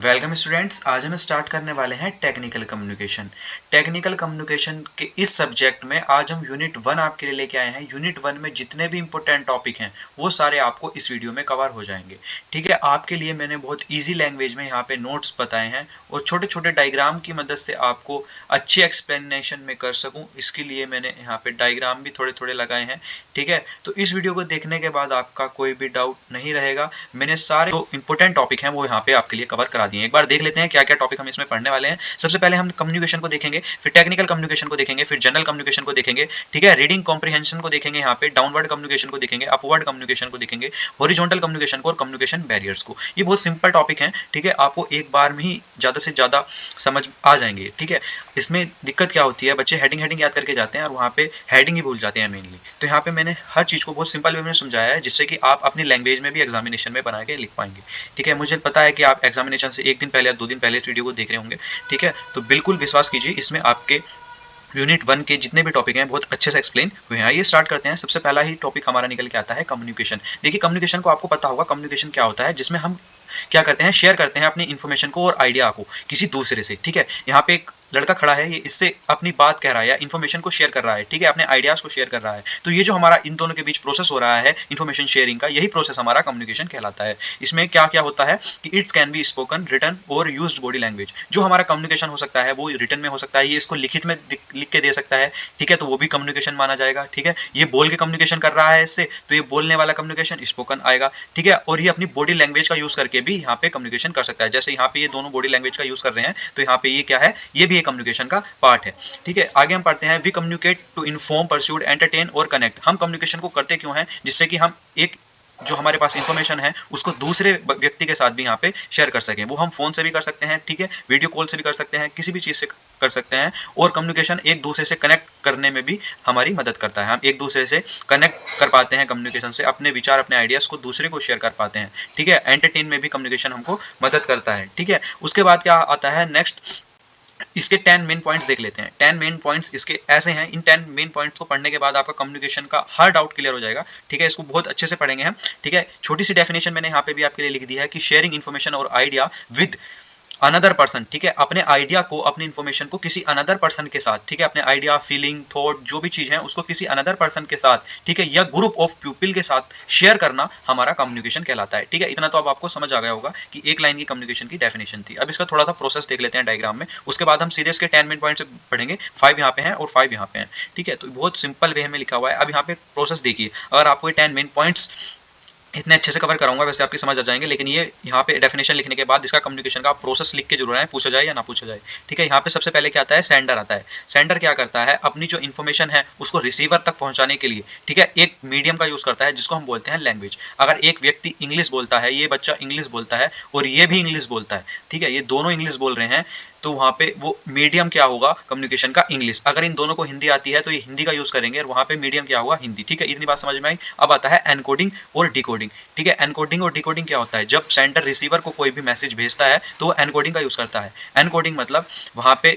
Welcome students. आज हम start करने वाले हैं टेक्निकल कम्युनिकेशन। टेक्निकल कम्युनिकेशन के इस सब्जेक्ट में आज हम यूनिट 1 आपके लिए लेके आए हैं। यूनिट 1 में जितने भी इंपॉर्टेंट टॉपिक हैं वो सारे आपको इस वीडियो में कवर हो जाएंगे। ठीक है, आपके लिए मैंने बहुत ईजी लैंग्वेज में यहाँ पे नोट्स बताए हैं और छोटे छोटे डायग्राम की मदद से आपको अच्छी एक्सप्लेनेशन में कर सकूँ, इसके लिए मैंने यहाँ पे डायग्राम भी थोड़े थोड़े लगाए हैं। ठीक है, तो इस वीडियो को देखने के बाद आपका कोई भी डाउट नहीं रहेगा। मैंने सारे जो इंपॉर्टेंट टॉपिक हैं वो यहाँ पे आपके लिए कवर करा दिए हैं। एक बार देख लेते हैं क्या क्या टॉपिक हम इसमें पढ़ने वाले हैं। सबसे पहले हम कम्युनिकेशन को देखेंगे, फिर टेक्निकल कम्युनिकेशन को देखेंगे, फिर जनरल कम्युनिकेशन को देखेंगे। ठीक है, रीडिंग कॉम्प्रिहेंशन को देखेंगे, यहाँ पे डाउनवर्ड कम्युनिकेशन को देखेंगे, अपवर्ड कम्युनिकेशन को देखेंगे, हॉरिजॉन्टल कम्युनिकेशन को और कम्युनिकेशन बैरियर्स को। ये बहुत सिंपल टॉपिक है। ठीक है, आपको एक बार में ही ज्यादा से ज्यादा समझ आ जाएंगे। ठीक है, इसमें दिक्कत क्या होती है, बच्चे हेडिंग हेडिंग याद करके जाते हैं और वहाँ पे हेडिंग ही भूल जाते हैं मेनली। तो यहाँ पे मैंने हर चीज को बहुत सिंपल वे में समझाया है, जिससे कि आप अपनी लैंग्वेज में भी एग्जामिनेशन में बना के लिख पाएंगे। ठीक है, मुझे पता है कि आप एग्जामिनेशन से एक दिन पहले या 2 दिन पहले इस वीडियो को देख रहे होंगे। ठीक है, तो बिल्कुल विश्वास कीजिए, इसमें आपके यूनिट 1 के जितने भी टॉपिक हैं बहुत अच्छे से एक्सप्लेन हुए हैं। आइए स्टार्ट करते हैं। सबसे पहला ही टॉपिक हमारा निकल के आता है कम्युनिकेशन। देखिए, कम्युनिकेशन को आपको पता होगा कम्युनिकेशन क्या होता है, जिसमें हम क्या करते हैं, शेयर करते हैं अपनी इन्फॉर्मेशन को और आइडिया को किसी दूसरे से। ठीक है, यहाँ पे एक लड़का खड़ा है, ये इससे अपनी बात कह रहा है या इन्फॉर्मेशन को शेयर कर रहा है। ठीक है, अपने आइडियाज को शेयर कर रहा है। तो ये जो हमारा इन दोनों के बीच प्रोसेस हो रहा है इन्फॉर्मेशन शेयरिंग का, यही प्रोसेस हमारा कम्युनिकेशन कहलाता है। इसमें क्या क्या होता है कि it's can be spoken, written और यूज्ड बॉडी लैंग्वेज। जो हमारा कम्युनिकेशन हो सकता है वो रिटन में हो सकता है, ये इसको लिखित में लिख के दे सकता है। ठीक है, तो वो भी कम्युनिकेशन माना जाएगा। ठीक है, ये बोल के कम्युनिकेशन कर रहा है इससे, तो ये बोलने वाला कम्युनिकेशन स्पोकन आएगा। ठीक है, और ये अपनी बॉडी लैंग्वेज का यूज करके भी यहाँ पे कम्युनिकेशन कर सकता है। जैसे यहाँ पे ये दोनों बॉडी लैंग्वेज का यूज कर रहे हैं, तो यहाँ पे ये क्या है, ये भी एक कम्युनिकेशन का पार्ट है। ठीक है, आगे हम पढ़ते हैं। We communicate to inform, persuade, entertain और कनेक्ट। हम कम्युनिकेशन को करते क्यों हैं, जिससे कि हम एक जो हमारे पास इंफॉर्मेशन है उसको दूसरे व्यक्ति के साथ भी यहाँ पे शेयर कर सकें। वो हम फोन से भी कर सकते हैं, ठीक है, वीडियो कॉल से भी कर सकते हैं, किसी भी चीज से कर सकते हैं। और कम्युनिकेशन एक दूसरे से कनेक्ट करने में भी हमारी मदद करता है। हम एक दूसरे से कनेक्ट कर पाते हैं कम्युनिकेशन से, अपने विचार अपने आइडियाज को दूसरे को शेयर कर पाते हैं। ठीक है, एंटरटेन में भी कम्युनिकेशन हमको मदद करता है। ठीक है, उसके बाद क्या आता है नेक्स्ट, इसके 10 मेन पॉइंट्स देख लेते हैं। 10 मेन पॉइंट्स इसके ऐसे हैं। इन 10 मेन पॉइंट्स को पढ़ने के बाद आपका कम्युनिकेशन का हर डाउट क्लियर हो जाएगा। ठीक है, इसको बहुत अच्छे से पढ़ेंगे हम। ठीक है, छोटी सी डेफिनेशन मैंने यहाँ पे भी आपके लिए लिख दी है कि शेयरिंग इन्फॉर्मेशन और आइडिया विद अनदर पर्सन। ठीक है, अपने आइडिया को, अपनी इन्फॉर्मेशन को किसी अनदर पर्सन के साथ, ठीक है, अपने आइडिया, फीलिंग, थॉट जो भी चीज है उसको किसी अनदर पर्सन के साथ, ठीक है, या ग्रुप ऑफ पीपल के साथ शेयर करना हमारा कम्युनिकेशन कहलाता है। ठीक है, इतना तो अब आपको समझ आ गया होगा कि एक लाइन की कम्युनिकेशन की डेफिनेशन थी। अब इसका थोड़ा सा प्रोसेस देख लेते हैं डायग्राम में, उसके बाद हम सीधे इसके 10 मेन पॉइंट पढ़ेंगे। 5 यहाँ पे हैं और 5 यहाँ पे हैं। ठीक है, तो बहुत सिंपल वे में लिखा हुआ है। अब यहाँ पे प्रोसेस देखिए, अगर आपको ये 10 मेन पॉइंट्स इतने अच्छे से कवर कराऊंगा वैसे आपकी समझ आ जाएंगे, लेकिन ये यहाँ पे डेफिनेशन लिखने के बाद इसका कम्युनिकेशन का प्रोसेस लिख के जरूर है, पूछा जाए या ना पूछा जाए। ठीक है, यहाँ पे सबसे पहले क्या आता है, सेंडर आता है। सेंडर क्या करता है, अपनी जो इन्फॉर्मेशन है उसको रिसीवर तक पहुंचाने के लिए, ठीक है, एक मीडियम का यूज करता है जिसको हम बोलते हैं लैंग्वेज। अगर एक व्यक्ति इंग्लिश बोलता है, ये बच्चा इंग्लिश बोलता है और ये भी इंग्लिश बोलता है, ठीक है, ये दोनों इंग्लिश बोल रहे हैं, तो वहाँ पे वो मीडियम क्या होगा कम्युनिकेशन का, इंग्लिश। अगर इन दोनों को हिंदी आती है तो ये हिंदी का यूज करेंगे और वहाँ पे मीडियम क्या होगा, हिंदी। ठीक है, इतनी बात समझ में आई। अब आता है एनकोडिंग और डिकोडिंग। ठीक है, एनकोडिंग और डिकोडिंग क्या होता है, जब सेंडर रिसीवर को कोई भी मैसेज भेजता है तो वो एनकोडिंग का यूज करता है। एनकोडिंग मतलब वहाँ पे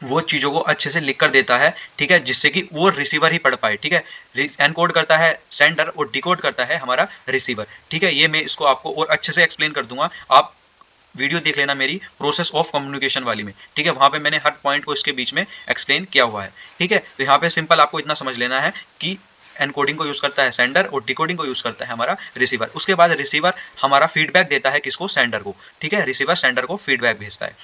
वो चीजों को अच्छे से लिख कर देता है, ठीक है, जिससे कि वो रिसीवर ही पढ़ पाए। ठीक है, एनकोड करता है सेंडर और डिकोड करता है हमारा रिसीवर। ठीक है, ये मैं इसको आपको और अच्छे से एक्सप्लेन कर दूंगा, आप वीडियो देख लेना मेरी प्रोसेस ऑफ कम्युनिकेशन वाली में। ठीक है, वहां पे मैंने हर पॉइंट को इसके बीच में एक्सप्लेन किया हुआ है। ठीक है, तो यहाँ पे सिंपल आपको इतना समझ लेना है कि एनकोडिंग को यूज करता है सेंडर और डिकोडिंग को यूज करता है हमारा रिसीवर। उसके बाद रिसीवर हमारा फीडबैक देता है किसको, सेंडर को। ठीक है, रिसीवर सेंडर को फीडबैक भेजता है।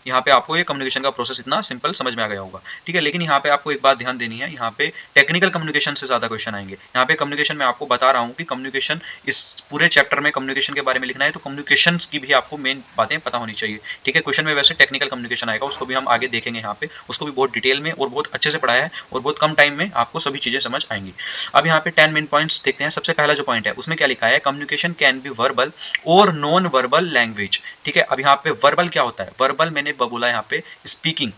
यहाँ पे आपको ये कम्युनिकेशन का प्रोसेस इतना सिंपल समझ में आ गया होगा। ठीक है, लेकिन यहाँ पे आपको एक बात ध्यान देनी है, यहाँ पे टेक्निकल कम्युनिकेशन से ज्यादा क्वेश्चन आएंगे। यहाँ पे कम्युनिकेशन में आपको बता रहा हूँ कि कम्युनिकेशन, इस पूरे चैप्टर में कम्युनिकेशन के बारे में लिखना है तो कम्युनिकेशन की भी आपको मेन बातें पता होनी चाहिए। ठीक है, क्वेश्चन में वैसे टेक्निकल कम्युनिकेशन आएगा, उसको भी हम आगे देखेंगे यहाँ पे, उसको भी बहुत डिटेल में और बहुत अच्छे से पढ़ाया है और बहुत कम टाइम में आपको सभी चीजें समझ आएंगी। अब यहाँ पे 10 मेन पॉइंट्स देखते हैं। सबसे पहला जो पॉइंट है उसमें क्या लिखा है, कम्युनिकेशन कैन बी वर्बल और नॉन वर्बल लैंग्वेज। ठीक है, अब यहाँ पे वर्बल क्या होता है, वर्बल मैंने बोला यहाँ पे स्पीकिंग,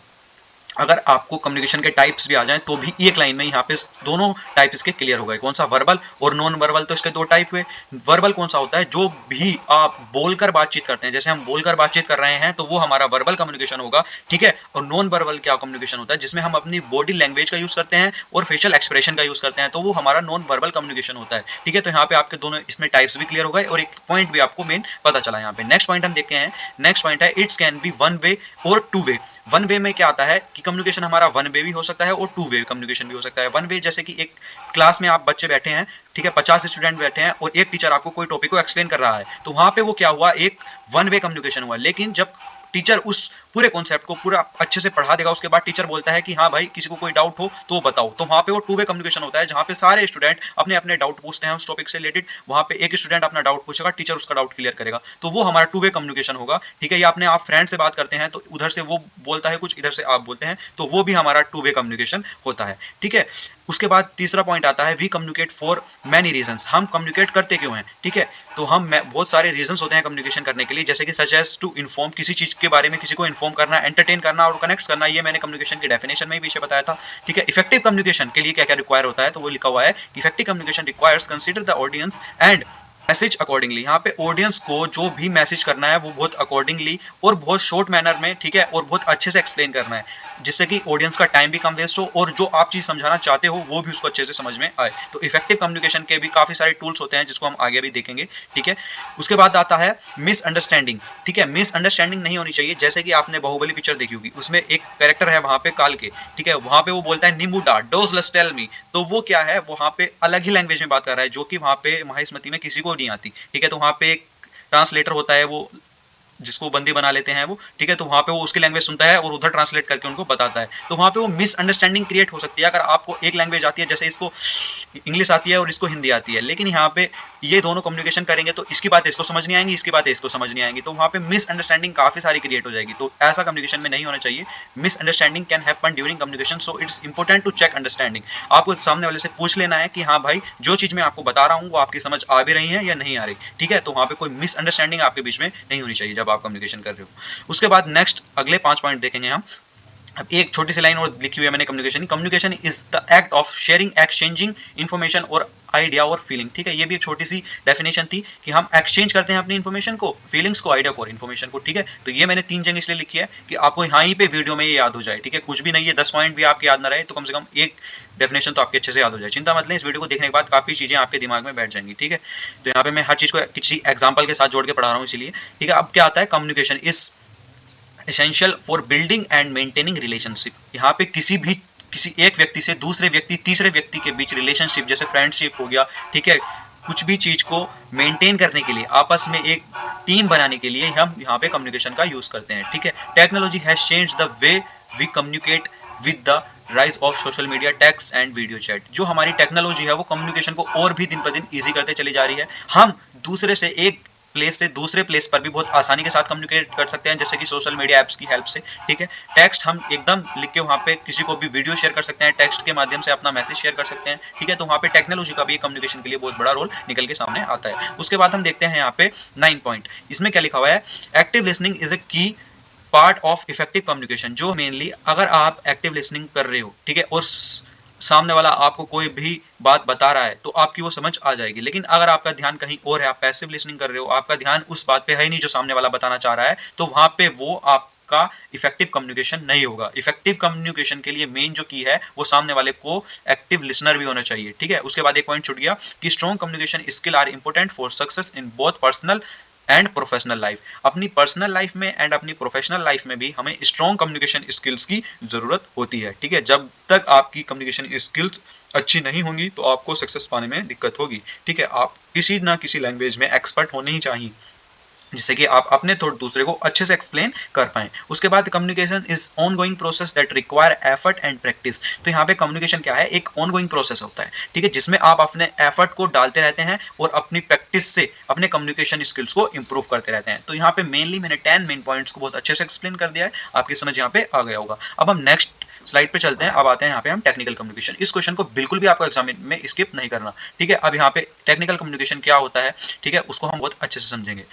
अगर आपको कम्युनिकेशन के टाइप्स भी आ जाएं तो भी एक लाइन में यहाँ पे दोनों टाइप इसके क्लियर हो गए। कौन सा, वर्बल और नॉन वर्बल, तो इसके दो टाइप हुए। वर्बल कौन सा होता है, जो भी आप बोलकर बातचीत करते हैं, जैसे हम बोलकर बातचीत कर रहे हैं तो वो हमारा वर्बल कम्युनिकेशन होगा, ठीक है। और नॉन वर्बल क्या कम्युनिकेशन होता है, जिसमें हम अपनी बॉडी लैंग्वेज का यूज करते हैं और फेशियल एक्सप्रेशन का यूज करते हैं, तो वो हमारा नॉन वर्बल कम्युनिकेशन होता है, ठीक है। तो यहाँ पे आपके दोनों इसमें टाइप्स भी क्लियर हो गए और एक पॉइंट भी आपको मेन पता चला। यहाँ पे नेक्स्ट पॉइंट हम देखते हैं। नेक्स्ट पॉइंट है it's can B one way और टू वे। वन वे में क्या आता है कि कम्युनिकेशन हमारा वन वे भी हो सकता है और टू वे कम्युनिकेशन भी हो सकता है। वन वे जैसे कि एक क्लास में आप बच्चे बैठे हैं, ठीक है, 50 स्टूडेंट बैठे हैं और एक टीचर आपको कोई टॉपिक को एक्सप्लेन कर रहा है, तो वहां पे वो क्या हुआ, एक वन वे कम्युनिकेशन हुआ। लेकिन जब टीचर उस पूरे कॉन्सेप्ट को पूरा अच्छे से पढ़ा देगा, उसके बाद टीचर बोलता है कि हाँ भाई किसी को कोई डाउट हो तो बताओ, तो वहां पे वो टू वे कम्युनिकेशन होता है, जहां पे सारे स्टूडेंट अपने अपने डाउट पूछते हैं उस टॉपिक से रिलेटेड। वहां पे एक स्टूडेंट अपना डाउट पूछेगा, टीचर उसका डाउट क्लियर करेगा, तो वो हमारा टू वे कम्युनिकेशन होगा, ठीक है। या अपने आप फ्रेंड से बात करते हैं तो उधर से वो बोलता है कुछ, इधर से आप बोलते हैं, तो वो भी हमारा टू वे कम्युनिकेशन होता है, ठीक है। उसके बाद तीसरा पॉइंट आता है we communicate for many reasons. हम कम्युनिकेट करते क्यों हैं, ठीक है। तो हम बहुत सारे रीजंस होते हैं कम्युनिकेशन करने के लिए, जैसे कि सच एज टू इन्फॉर्म, किसी चीज के बारे में किसी को इन्फॉर्म करना, एंटरटेन करना और कनेक्ट करना। ये मैंने कम्युनिकेशन की डेफिनेशन में ही पीछे बताया था, ठीक है। इफेक्टिव कम्युनिकेशन के लिए क्या क्या रिक्वायर होता है, तो वो लिखा हुआ है effective communication requires consider the audience and message accordingly. यहाँ पे ऑडियंस को जो भी मैसेज करना है वो बहुत अकॉर्डिंगली और बहुत शॉर्ट मैनर में, ठीक है, और बहुत अच्छे से एक्सप्लेन करना है, जिससे कि ऑडियंस का टाइम भी कम वेस्ट हो और जो आप चीज समझाना चाहते हो वो भी उसको अच्छे से समझ में आए। तो इफेक्टिव कम्युनिकेशन के भी काफी सारे टूल्स होते हैं जिसको हम आगे भी देखेंगे, ठीक है। उसके बाद आता है मिसअंडरस्टैंडिंग, ठीक है। मिसअंडरस्टैंडिंग नहीं होनी चाहिए। जैसे कि आपने बाहुबली पिक्चर देखी होगी, उसमें एक कैरेक्टर है वहां पे काल के, ठीक है, वहां पे वो बोलता है निमुडा डोज लेट्स टेल मी, तो वो क्या है, वहां पे अलग ही लैंग्वेज में बात कर रहा है जो कि वहां पे महास्मृति में किसी को नहीं आती, ठीक है। तो वहां पे एक ट्रांसलेटर होता है, वो जिसको बंदी बना लेते हैं वो, ठीक है। तो वहां पे वो उसकी लैंग्वेज सुनता है और उधर ट्रांसलेट करके उनको बताता है, तो वहां पे वो मिसअंडरस्टैंडिंग क्रिएट हो सकती है। अगर आपको एक लैंग्वेज आती है, जैसे इसको इंग्लिश आती है और इसको हिंदी आती है, लेकिन यहाँ पे ये दोनों कम्युनिकेशन करेंगे तो इसकी बात इसको समझ नहीं आएंगी, इसकी बात इसको समझ नहीं आएंगी, तो वहां पे मिसअंडरस्टैंडिंग काफी सारी क्रिएट हो जाएगी। तो ऐसा कम्युनिकेशन में नहीं होना चाहिए। Misunderstanding can happen during communication, so it's important to check understanding. आपको सामने वाले से पूछ लेना है कि हाँ भाई जो चीज मैं आपको बता रहा हूँ वो आपकी समझ आ भी रही है या नहीं आ रही, ठीक है। तो वहां पे कोई मिसअंडरस्टैंडिंग आपके बीच में नहीं होनी चाहिए जब आप कम्युनिकेशन कर रहे हो। उसके बाद नेक्स्ट अगले 5 पॉइंट देखेंगे हम। अब एक छोटी सी लाइन और लिखी हुई है मैंने communication. Communication is the act of sharing, exchanging information और आइडिया और फीलिंग, ठीक है। ये भी एक छोटी सी डेफिनेशन थी कि हम एक्सचेंज करते हैं अपनी इन्फॉर्मेशन को, फीलिंग्स को, आइडिया को और इन्फॉर्मेशन को, ठीक है। तो ये मैंने 3 जगह इसलिए लिखी है कि आपको यहाँ ही पे वीडियो में ये याद हो जाए, ठीक है। कुछ भी नहीं है, 10 पॉइंट भी आपके याद ना रहे तो कम से कम एक डेफिनेशन तो आपके अच्छे से याद हो जाए। चिंता मत लें, इस वीडियो को देखने के बाद काफी चीजें आपके दिमाग में बैठ जाएंगी, ठीक है। तो यहाँ पे मैं हर चीज को किसी एग्जाम्पल के साथ जोड़ के पढ़ा रहा हूँ इसीलिए, ठीक है। अब क्या आता है, communication is essential for building and maintaining relationship. यहाँ पे किसी एक व्यक्ति से दूसरे व्यक्ति, तीसरे व्यक्ति के बीच रिलेशनशिप, जैसे फ्रेंडशिप हो गया, ठीक है, कुछ भी चीज को मेंटेन करने के लिए, आपस में एक टीम बनाने के लिए हम यहाँ पे कम्युनिकेशन का यूज करते हैं, ठीक है। Technology has changed the way we communicate with the rise of social media, text and video chat. जो हमारी टेक्नोलॉजी है वो कम्युनिकेशन को और भी दिन पर दिन ईजी करते चली जा रही है। हम दूसरे से एक प्लेस से दूसरे प्लेस पर भी बहुत आसानी के साथ कम्युनिकेट कर सकते हैं, जैसे कि सोशल मीडिया ऐप्स की हेल्प से, ठीक है। टेक्स्ट हम एकदम लिख के वहाँ पे किसी को भी वीडियो शेयर कर सकते हैं, टेक्स्ट के माध्यम से अपना मैसेज शेयर कर सकते हैं, ठीक है। तो वहाँ पे टेक्नोलॉजी का भी कम्युनिकेशन के लिए बहुत बड़ा रोल निकल के सामने आता है। उसके बाद हम देखते हैं यहाँ पे 9 पॉइंट। इसमें क्या लिखा हुआ है, एक्टिव लिसनिंग इज ए की पार्ट ऑफ इफेक्टिव कम्युनिकेशन। जो मेनली अगर आप एक्टिव लिसनिंग कर रहे हो, ठीक है, और सामने वाला आपको कोई भी बात बता रहा है तो आपकी वो समझ आ जाएगी। लेकिन अगर आपका ध्यान कहीं और है, आप पैसिव लिसनिंग कर रहे हो, आपका ध्यान उस बात पे है ही नहीं जो सामने वाला बताना चाह रहा है, तो वहां पे वो आपका इफेक्टिव कम्युनिकेशन नहीं होगा। इफेक्टिव कम्युनिकेशन के लिए मेन जो की है वो सामने वाले को एक्टिव लिसनर भी होना चाहिए, ठीक है। उसके बाद एक पॉइंट छूट गया कि strong communication skill are important for success in both personal and professional life. अपनी पर्सनल लाइफ में एंड अपनी प्रोफेशनल लाइफ में भी हमें स्ट्रॉन्ग कम्युनिकेशन स्किल्स की जरूरत होती है, ठीक है। जब तक आपकी कम्युनिकेशन स्किल्स अच्छी नहीं होंगी तो आपको सक्सेस पाने में दिक्कत होगी, ठीक है। आप किसी ना किसी लैंग्वेज में एक्सपर्ट होने ही चाहिए, जिससे कि आप अपने थॉट दूसरे को अच्छे से एक्सप्लेन कर पाएं। उसके बाद communication is on going process that require effort and practice. तो यहाँ पे कम्युनिकेशन क्या है, एक ऑन गोइंग प्रोसेस होता है, ठीक है, जिसमें आप अपने एफर्ट को डालते रहते हैं और अपनी प्रैक्टिस से अपने कम्युनिकेशन स्किल्स को इंप्रूव करते रहते हैं। तो यहाँ पे मेनली मैंने 10 मेन पॉइंट्स को बहुत अच्छे से एक्सप्लेन कर दिया है, आपकी समझ यहाँ पे आ गया होगा। अब हम नेक्स्ट स्लाइड पे चलते हैं। अब आते हैं यहाँ पे हम टेक्निकल कम्युनिकेशन। इस क्वेश्चन को बिल्कुल भी आपको एग्जाम में स्किप नहीं करना, ठीक है। अब यहाँ पे टेक्निकल कम्युनिकेशन क्या होता है, ठीक है, उसको हम बहुत अच्छे से समझेंगे।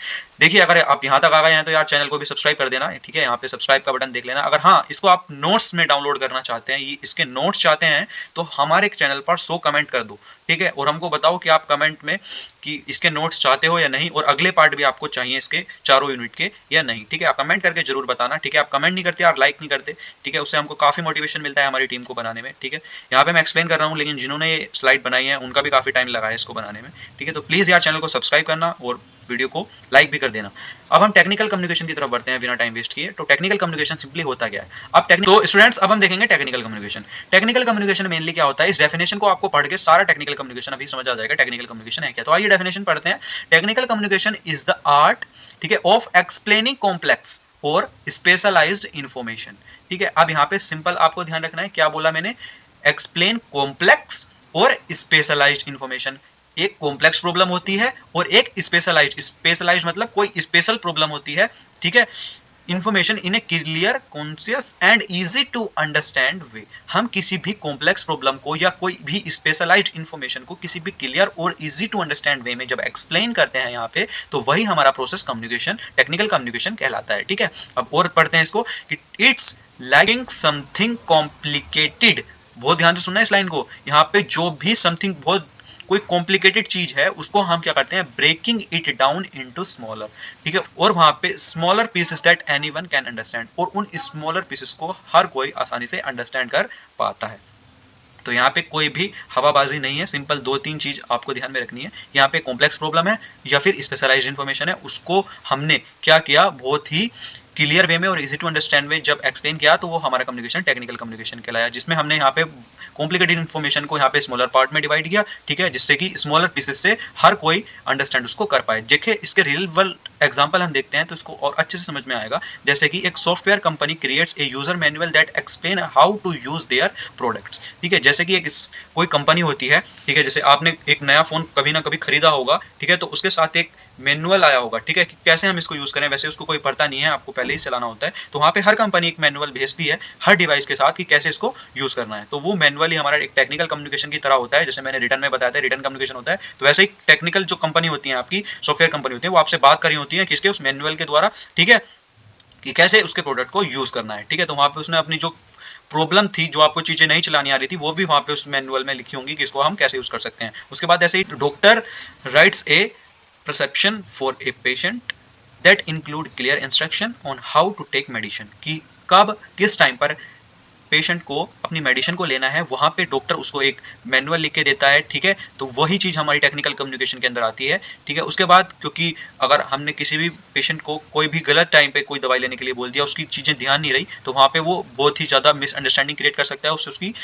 देखिए, अगर आप यहाँ तक आ गए हैं तो यार चैनल को भी सब्सक्राइब कर देना, ठीक है। यहाँ पे सब्सक्राइब का बटन देख लेना। अगर हाँ, इसको आप नोट्स में डाउनलोड करना चाहते हैं, ये इसके नोट्स चाहते हैं, तो हमारे चैनल पर 100 कमेंट कर दो, ठीक है। और हमको बताओ कि आप कमेंट में कि इसके नोट्स चाहते हो या नहीं, और अगले पार्ट भी आपको चाहिए इसके चारों यूनिट के या नहीं, ठीक है। आप कमेंट करके जरूर बताना, ठीक है। आप कमेंट नहीं करते और लाइक नहीं करते, ठीक है, उससे हमको काफी मोटिवेशन मिलता है हमारी टीम को बनाने में, ठीक है। यहाँ पे मैं एक्सप्लेन कर रहा हूँ, लेकिन जिन्होंने ये स्लाइड बनाई है उनका भी काफी टाइम लगा है इसको बनाने में, ठीक है। तो प्लीज यार चैनल को सब्सक्राइब करना और वीडियो को लाइक भी कर देना। अब हम टेक्निकल कम्युनिकेशन की तरफ बढ़ते हैं बिना टाइम वेस्ट किए। तो टेक्निकल कम्युनिकेशन सिंपली होता क्या है, अब तो स्टूडेंट्स अब हम देखेंगे technical communication. Technical communication mainly क्या होता है, इस डेफिनेशन को आपको पढ़ के सारा टेक्निकल कम्युनिकेशन अभी समझ आ जाएगा टेक्निकल कम्युनिकेशन है क्या। तो आइए डेफिनेशन पढ़ते हैं। Technical communication is the art, ठीक है, ऑफ एक्सप्लेनिंग कॉम्प्लेक्स और स्पेशलाइज्ड इंफॉर्मेशन, ठीक है। अब यहाँ पे सिंपल आपको ध्यान रखना है, क्या बोला मैंने, एक्सप्लेन कॉम्प्लेक्स और स्पेशलाइज्ड इंफॉर्मेशन। एक कॉम्प्लेक्स प्रॉब्लम होती है और एक स्पेशलाइज्ड मतलब कोई स्पेशल प्रॉब्लम होती है, ठीक है। Information in a clear, conscious and easy to understand way. हम किसी भी कॉम्प्लेक्स प्रॉब्लम को या कोई भी स्पेशलाइज्ड इंफॉर्मेशन को किसी भी क्लियर और इजी टू अंडरस्टैंड वे में जब एक्सप्लेन करते हैं यहाँ पे, तो वही हमारा प्रोसेस कम्युनिकेशन, टेक्निकल कम्युनिकेशन कहलाता है, ठीक है। अब और पढ़ते हैं इसको कि इट्स लैगिंग समथिंग कॉम्प्लिकेटेड। बहुत ध्यान से सुनना इस लाइन को। यहाँ पे जो भी समथिंग बहुत कोई कॉम्प्लिकेटेड चीज है उसको हम क्या करते हैं, breaking it down into smaller, ठीक है। और वहां पे smaller pieces that anyone can understand, और उन स्मॉलर पीसेस को हर कोई आसानी से अंडरस्टैंड कर पाता है। तो यहाँ पे कोई भी हवाबाजी नहीं है, सिंपल 2-3 चीज आपको ध्यान में रखनी है। यहाँ पे कॉम्प्लेक्स प्रॉब्लम है या फिर स्पेशलाइज्ड इंफॉर्मेशन है, उसको हमने क्या किया, बहुत ही क्लियर वे में और इजी टू अंडरस्टैंड में जब एक्सप्लेन किया, तो वो हमारा कम्युनिकेशन टेक्निकल कम्युनिकेशन कहलाया, जिसमें हमने यहाँ पे कॉम्प्लिकेटेड इन्फॉर्मेशन को यहाँ पे स्मॉलर पार्ट में डिवाइड किया, ठीक है, जिससे कि स्मॉलर पीसेस से हर कोई अंडरस्टैंड उसको कर पाए। देखिए, इसके रियल वर्ल्ड एग्जांपल हम देखते हैं तो इसको और अच्छे से समझ में आएगा। जैसे कि एक software company creates a user manual that explain how to use their products, ठीक है। जैसे कि एक कोई कंपनी होती है, ठीक है, जैसे आपने एक नया फोन कभी ना कभी खरीदा होगा, ठीक है, तो उसके साथ एक मैनुअल आया होगा, ठीक है, कि कैसे हम इसको यूज करें। वैसे उसको कोई पढ़ता नहीं है, आपको पहले ही चलाना होता है, तो वहाँ पे हर कंपनी एक मैनुअल भेजती है हर डिवाइस के साथ कि कैसे इसको यूज करना है। तो वो मैनुअल ही हमारा एक टेक्निकल कम्युनिकेशन की तरह होता है, जैसे मैंने रिटर्न में बताया था, रिटर्न कम्युनिकेशन होता है। तो वैसे ही टेक्निकल जो कंपनी होती है, आपकी सॉफ्टवेयर कंपनी होती है, वो आपसे बात कर रही होती है किसके, उस मैनुअल के द्वारा, ठीक है, कि कैसे उसके प्रोडक्ट को यूज करना है, ठीक है। तो वहाँ पे उसने अपनी जो प्रॉब्लम थी, जो आपको चीजें नहीं चलानी आ रही थी, वो भी वहां पे उस मैनुअल में लिखी होंगी कि इसको हम कैसे यूज कर सकते हैं। उसके बाद ऐसे ही doctor writes a prescription for a patient that include clear instruction on how to take medicine, कि कब किस टाइम पर पेशेंट को अपनी मेडिसिन को लेना है, वहां पे डॉक्टर उसको एक मैनुअल लिख के देता है, ठीक है। तो वही चीज हमारी टेक्निकल कम्युनिकेशन के अंदर आती है, ठीक है। उसके बाद क्योंकि अगर हमने किसी भी पेशेंट को कोई भी गलत टाइम पे कोई दवाई लेने के लिए बोल दिया, उसकी चीजें ध्यान नहीं रही, तो वहां पे वो बहुत ही ज्यादा मिसअंडरस्टैंडिंग क्रिएट कर सकता है, उससे उसकी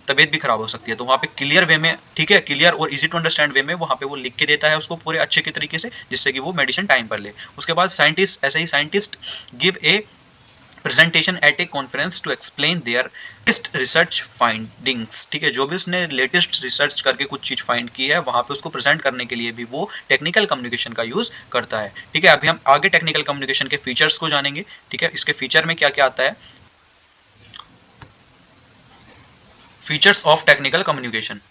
तबीयत भी खराब हो सकती है। तो वहाँ पे क्लियर वे में, ठीक है, क्लियर और इजी टू अंडरस्टैंड वे में वहाँ पे वो लिख के देता है उसको पूरे अच्छे के तरीके से, जिससे कि वो मेडिसिन टाइम पर ले। उसके बाद साइंटिस्ट, ऐसे ही scientist give a presentation at a conference to explain their latest research findings, ठीक है। जो भी उसने लेटेस्ट रिसर्च करके कुछ चीज फाइंड की है, वहां पे उसको प्रेजेंट करने के लिए भी वो टेक्निकल कम्युनिकेशन का यूज करता है, ठीक है। अभी हम आगे टेक्निकल कम्युनिकेशन के फीचर्स को जानेंगे, ठीक है। इसके फीचर में क्या क्या आता है। Features of technical communication: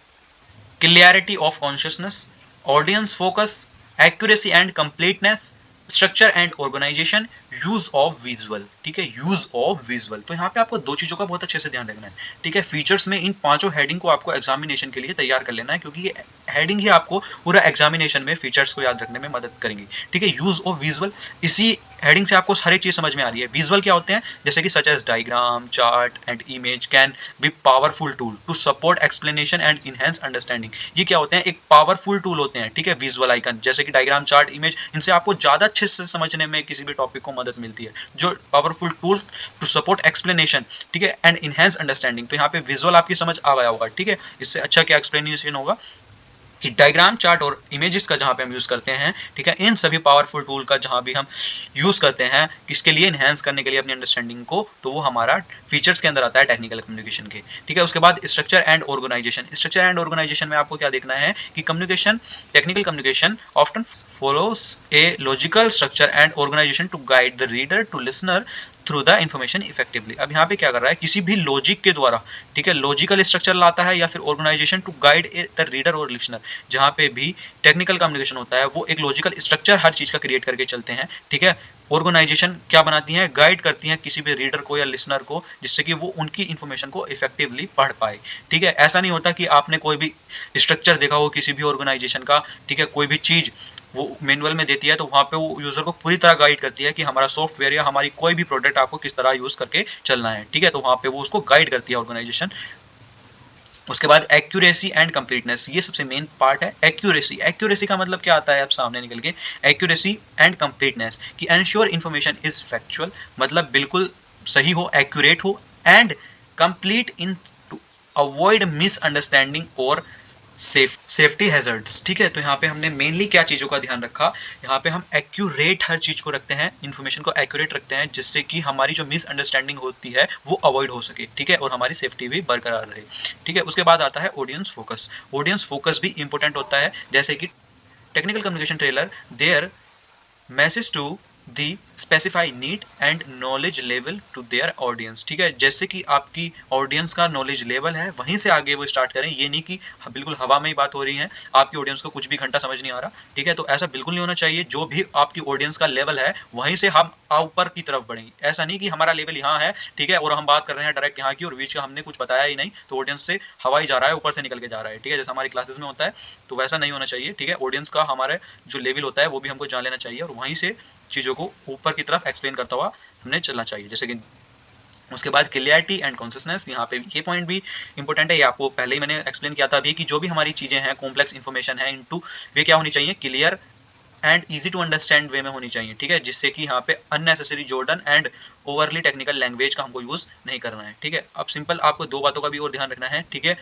clarity of consciousness, audience focus, accuracy and completeness, structure and organisation, use of visual, ठीक है, यूज ऑफ विजुअल। तो यहाँ पे आपको दो चीजों का बहुत अच्छे से ध्यान रखना है, ठीक है। फीचर्स में इन पांचों हेडिंग को आपको एग्जामिनेशन के लिए तैयार कर लेना है, क्योंकि ये हेडिंग ही आपको पूरा एग्जामिनेशन में फीचर्स को याद रखने में मदद करेंगी, ठीक है। यूज ऑफ विजुअल, इसी हेडिंग से आपको हर एक चीज समझ में आ रही है। विजुअल क्या होते हैं, जैसे कि such as diagram, chart and image can be powerful tool to support explanation and enhance understanding. ये क्या होते हैं, एक पावरफुल टूल होते हैं, ठीक है। विजुअल आइकन जैसे कि डायग्राम, चार्ट, इमेज, इनसे आपको ज्यादा अच्छे से समझने में किसी भी टॉपिक को मदद मिलती है। जो powerful tool to support explanation, ठीक है, एंड इनहेंस अंडरस्टैंडिंग। तो यहाँ पे विजुअल आपकी समझ आ गया होगा, ठीक है। इससे अच्छा क्या एक्सप्लेनेशन होगा। कि डायग्राम, चार्ट और इमेजेस का जहाँ पे हम यूज़ करते हैं, ठीक है, इन सभी पावरफुल टूल का जहाँ भी हम यूज़ करते हैं किसके लिए, इन्हेंस करने के लिए अपनी अंडरस्टैंडिंग को, तो वो हमारा फीचर्स के अंदर आता है टेक्निकल कम्युनिकेशन के, ठीक है। उसके बाद structure and organisation. Structure and organisation में आपको क्या देखना है कि communication, technical communication often follows a logical structure and organization to guide the reader to listener through the information effectively. अब यहाँ पे क्या कर रहा है, किसी भी लॉजिक के द्वारा, ठीक है, लॉजिकल स्ट्रक्चर लाता है या फिर organisation to guide the reader और लिसनर। जहाँ पे भी टेक्निकल कम्युनिकेशन होता है वो एक लॉजिकल स्ट्रक्चर हर चीज का क्रिएट करके चलते हैं, ठीक है। ऑर्गेनाइजेशन क्या बनाती है, गाइड करती है किसी भी रीडर को या लिसनर को, जिससे कि वो उनकी इन्फॉर्मेशन को इफेक्टिवली पढ़ पाए, ठीक है। ऐसा नहीं होता कि आपने कोई भी स्ट्रक्चर देखा हो किसी भी ऑर्गेनाइजेशन का, ठीक है, कोई भी चीज वो मैनुअल में देती है तो वहाँ पे वो यूजर को पूरी तरह गाइड करती है कि हमारा सॉफ्टवेयर या हमारी कोई भी प्रोडक्ट आपको किस तरह यूज करके चलना है, ठीक है। तो वहाँ पे वो उसको गाइड करती है ऑर्गेनाइजेशन। उसके बाद एक्यूरेसी एंड कंप्लीटनेस, ये सबसे मेन पार्ट है। एक्यूरेसी, एक्यूरेसी का मतलब क्या आता है, अब सामने निकल के, एक्यूरेसी एंड कंप्लीटनेस कि एंश्योर इन्फॉर्मेशन इज फैक्चुअल, मतलब बिल्कुल सही हो, एक्यूरेट हो, and complete in to avoid misunderstanding और सेफ्टी हैजर्ड्स, ठीक है। तो यहाँ पे हमने मेनली क्या चीज़ों का ध्यान रखा, यहाँ पे हम एक्यूरेट हर चीज़ को रखते हैं, इन्फॉर्मेशन को एक्यूरेट रखते हैं, जिससे कि हमारी जो मिसअंडरस्टैंडिंग होती है वो अवॉइड हो सके, ठीक है, और हमारी सेफ्टी भी बरकरार रहे, ठीक है। उसके बाद आता है ऑडियंस फोकस। ऑडियंस फोकस भी इंपॉर्टेंट होता है, जैसे कि technical communication tailor their message to the specific need and knowledge level to their audience, ठीक है। जैसे कि आपकी ऑडियंस का नॉलेज लेवल है वहीं से आगे वो स्टार्ट करें, ये नहीं कि बिल्कुल हवा में ही बात हो रही है, आपकी ऑडियंस को कुछ भी घंटा समझ नहीं आ रहा, ठीक है। तो ऐसा बिल्कुल नहीं होना चाहिए, जो भी आपकी ऑडियंस का लेवल है वहीं से हम ऊपर की तरफ बढ़ेंगे। ऐसा नहीं कि हमारा लेवल यहाँ है, ठीक है, और हम बात कर रहे हैं डायरेक्ट यहाँ की और बीच का हमने कुछ बताया ही नहीं, तो ऑडियंस से हवा ही जा रहा है, ऊपर से निकल के जा रहा है, ठीक है, जैसा हमारी क्लासेस में होता है। तो वैसा नहीं होना चाहिए, ठीक है। ऑडियंस का हमारे जो लेवल होता है वो भी हमको जान लेना चाहिए और वहीं से चीज़ों को ऊपर की तरफ एक्सप्लेन करता हुआ हमने चलना चाहिए, जैसे कि उसके बाद क्लियरिटी एंड कॉन्सियसनेस, यहाँ पे ये पॉइंट भी इंपॉर्टेंट है, ये आपको पहले ही मैंने एक्सप्लेन किया था अभी, कि जो भी हमारी चीज़ें हैं, कॉम्प्लेक्स इन्फॉर्मेशन है इनटू, वे क्या होनी चाहिए, clear and easy to understand way में होनी चाहिए, ठीक है, जिससे कि यहाँ पे unnecessary jargon and overly technical language का हमको यूज़ नहीं करना है, ठीक है। अब सिंपल आपको दो बातों का भी और ध्यान रखना है, ठीक है।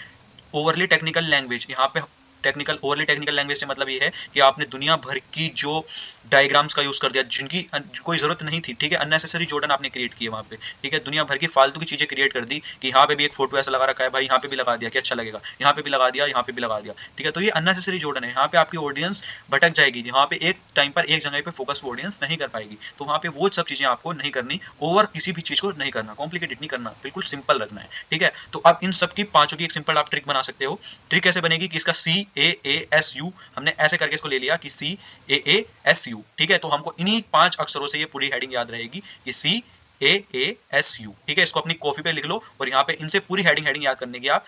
ओवरली टेक्निकल लैंग्वेज, यहाँ पे टेक्निकल, ओवरली टेक्निकल लैंग्वेज से मतलब ये है कि आपने दुनिया भर की जो डायग्राम्स का यूज कर दिया जिनकी कोई जरूरत नहीं थी, ठीक है, अननेसेसरी जॉर्डन आपने क्रिएट किए वहाँ पे, ठीक है, दुनिया भर की फालतू की चीजें क्रिएट कर दी कि यहाँ पे भी एक फोटो ऐसा लगा रखा है भाई, यहाँ पे भी लगा दिया कि अच्छा लगेगा, यहाँ पे भी लगा दिया, यहाँ पे भी लगा दिया, ठीक है। तो ये अननेसेसरी जॉर्डन है, यहाँ पे आपकी ऑडियंस भटक जाएगी, यहाँ पे एक टाइम पर एक जगह पे फोकस ऑडियंस नहीं कर पाएगी, तो वहाँ पे वो सब चीजें आपको नहीं करनी, ओवर किसी भी चीज को नहीं करना, कॉम्प्लिकेटेड नहीं करना, बिल्कुल सिंपल रखना है, ठीक है। तो अब इन सब की पांचों की एक सिंपल आप ट्रिक बना सकते हो। ट्रिक कैसे बनेगी कि इसका CAASU हमने ऐसे करके इसको ले लिया कि CAASU, ठीक है। तो हमको इन्हीं 5 अक्षरों से ये पूरी हेडिंग याद रहेगी कि CAASU, ठीक है। इसको अपनी कॉपी पे लिख लो और यहाँ पे इनसे पूरी हेडिंग याद करने की आप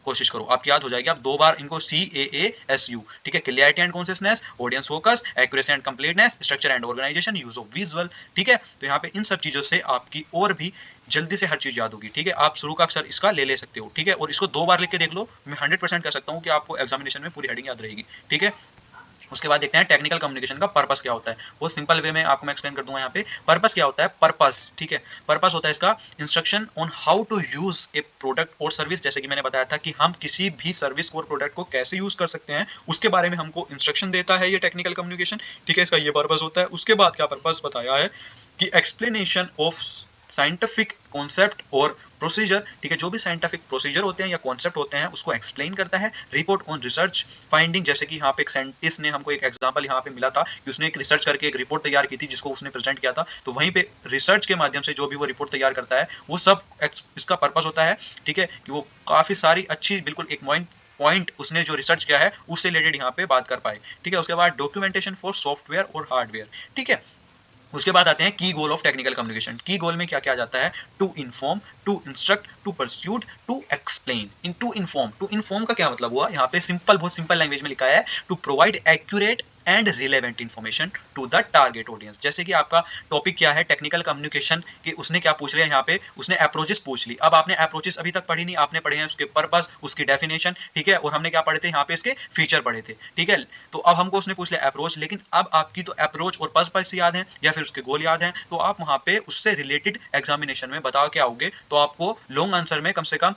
कोशिश करो, आपकी याद हो जाएगी। आप दो बार इनको CAASU, ठीक है, clarity and consciousness, audience focus, accuracy and completeness, structure and organisation, use of visual, ठीक है। तो यहाँ पे इन सब चीजों से आपकी और भी जल्दी से हर चीज याद होगी, ठीक है। आप शुरू का अक्षर इसका ले सकते हो, ठीक है, और इसको 2 बार लिख के देख लो, मैं 100% कह सकता हूँ कि आपको एग्जामिनेशन में पूरी हेडिंग याद रहेगी, ठीक है। उसके बाद देखते हैं टेक्निकल कम्युनिकेशन का पर्पस क्या होता है, वो सिंपल वे में आपको मैं एक्सप्लेन कर दूंगा। यहाँ पे पर्पस क्या होता है, पर्पस, ठीक है, पर्पस होता है इसका instruction on how to use a product और सर्विस, जैसे कि मैंने बताया था कि हम किसी भी सर्विस और प्रोडक्ट को कैसे यूज कर सकते हैं उसके बारे में हमको इंस्ट्रक्शन देता है ये टेक्निकल कम्युनिकेशन, ठीक है, इसका ये पर्पस होता है। उसके बाद क्या पर्पस बताया है कि एक्सप्लेनेशन ऑफ साइंटिफिक कॉन्सेप्ट और प्रोसीजर, ठीक है, जो भी साइंटिफिक प्रोसीजर होते हैं या कॉन्सेप्ट होते हैं उसको एक्सप्लेन करता है। रिपोर्ट ऑन रिसर्च फाइंडिंग, जैसे कि यहाँ पे एक साइंटिस्ट ने हमको एक एग्जांपल यहाँ पे मिला था कि उसने एक रिसर्च करके एक रिपोर्ट तैयार की थी जिसको उसने प्रेजेंट किया था, तो वहीं पे रिसर्च के माध्यम से जो भी वो रिपोर्ट तैयार करता है वो सब इसका पर्पस होता है, ठीक है, कि वो काफी सारी अच्छी बिल्कुल एक पॉइंट उसने जो रिसर्च किया है उससे रिलेटेड यहाँ पे बात कर पाए, ठीक है। उसके बाद डॉक्यूमेंटेशन फॉर सॉफ्टवेयर और हार्डवेयर, ठीक है। उसके बाद आते हैं की गोल ऑफ टेक्निकल कम्युनिकेशन। की गोल में क्या क्या जाता है, to inform, to instruct, to pursuit, to explain. In to inform का क्या मतलब हुआ, यहाँ पे सिंपल, बहुत सिंपल लैंग्वेज में लिखा है, to provide accurate and relevant information to the target audience. जैसे कि आपका टॉपिक क्या है, टेक्निकल कम्युनिकेशन, कि उसने क्या पूछ लिया यहाँ पे, उसने अप्रोचेस पूछ ली। अब आपने अप्रोचेस अभी तक पढ़ी नहीं, आपने पढ़े हैं उसके पर्पस, उसकी डेफिनेशन, ठीक है, और हमने क्या पढ़े थे यहाँ पे, इसके फीचर पढ़े थे, ठीक है। तो अब हमको उसने पूछ लिया अप्रोच, लेकिन अब आपकी तो अप्रोच और पर्पस याद है या फिर उसके गोल याद है, तो आप वहां पे उससे रिलेटेड एग्जामिनेशन में बता के आओगे तो आपको लॉन्ग आंसर में कम से कम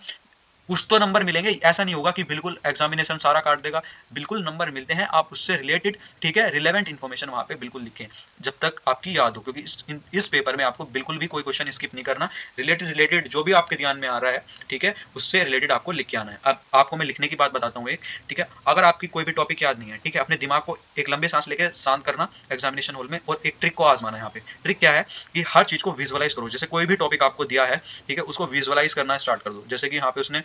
कुछ तो नंबर मिलेंगे, ऐसा नहीं होगा कि बिल्कुल एग्जामिनेशन सारा काट देगा, बिल्कुल नंबर मिलते हैं, आप उससे रिलेटेड, ठीक है, रिलेवेंट इन्फॉर्मेशन वहाँ पे बिल्कुल लिखें जब तक आपकी याद हो, क्योंकि इस पेपर में आपको बिल्कुल भी कोई क्वेश्चन स्किप नहीं करना, रिलेटेड जो भी आपके ध्यान में आ रहा है, ठीक है, उससे रिलेटेड आपको लिख के आना है। अब आपको मैं लिखने की बात बताता हूँ एक, ठीक है, अगर आपकी कोई भी टॉपिक याद नहीं है, ठीक है, अपने दिमाग को एक लंबे सांस लेके शांत करना एग्जामिनेशन हॉल में, और एक ट्रिक को आजमाना है। यहाँ पे ट्रिक क्या है कि हर चीज को विजुअलाइज करो, जैसे कोई भी टॉपिक आपको दिया है, ठीक है, उसको विजुअलाइज करना स्टार्ट कर दो। जैसे कि यहाँ पे उसने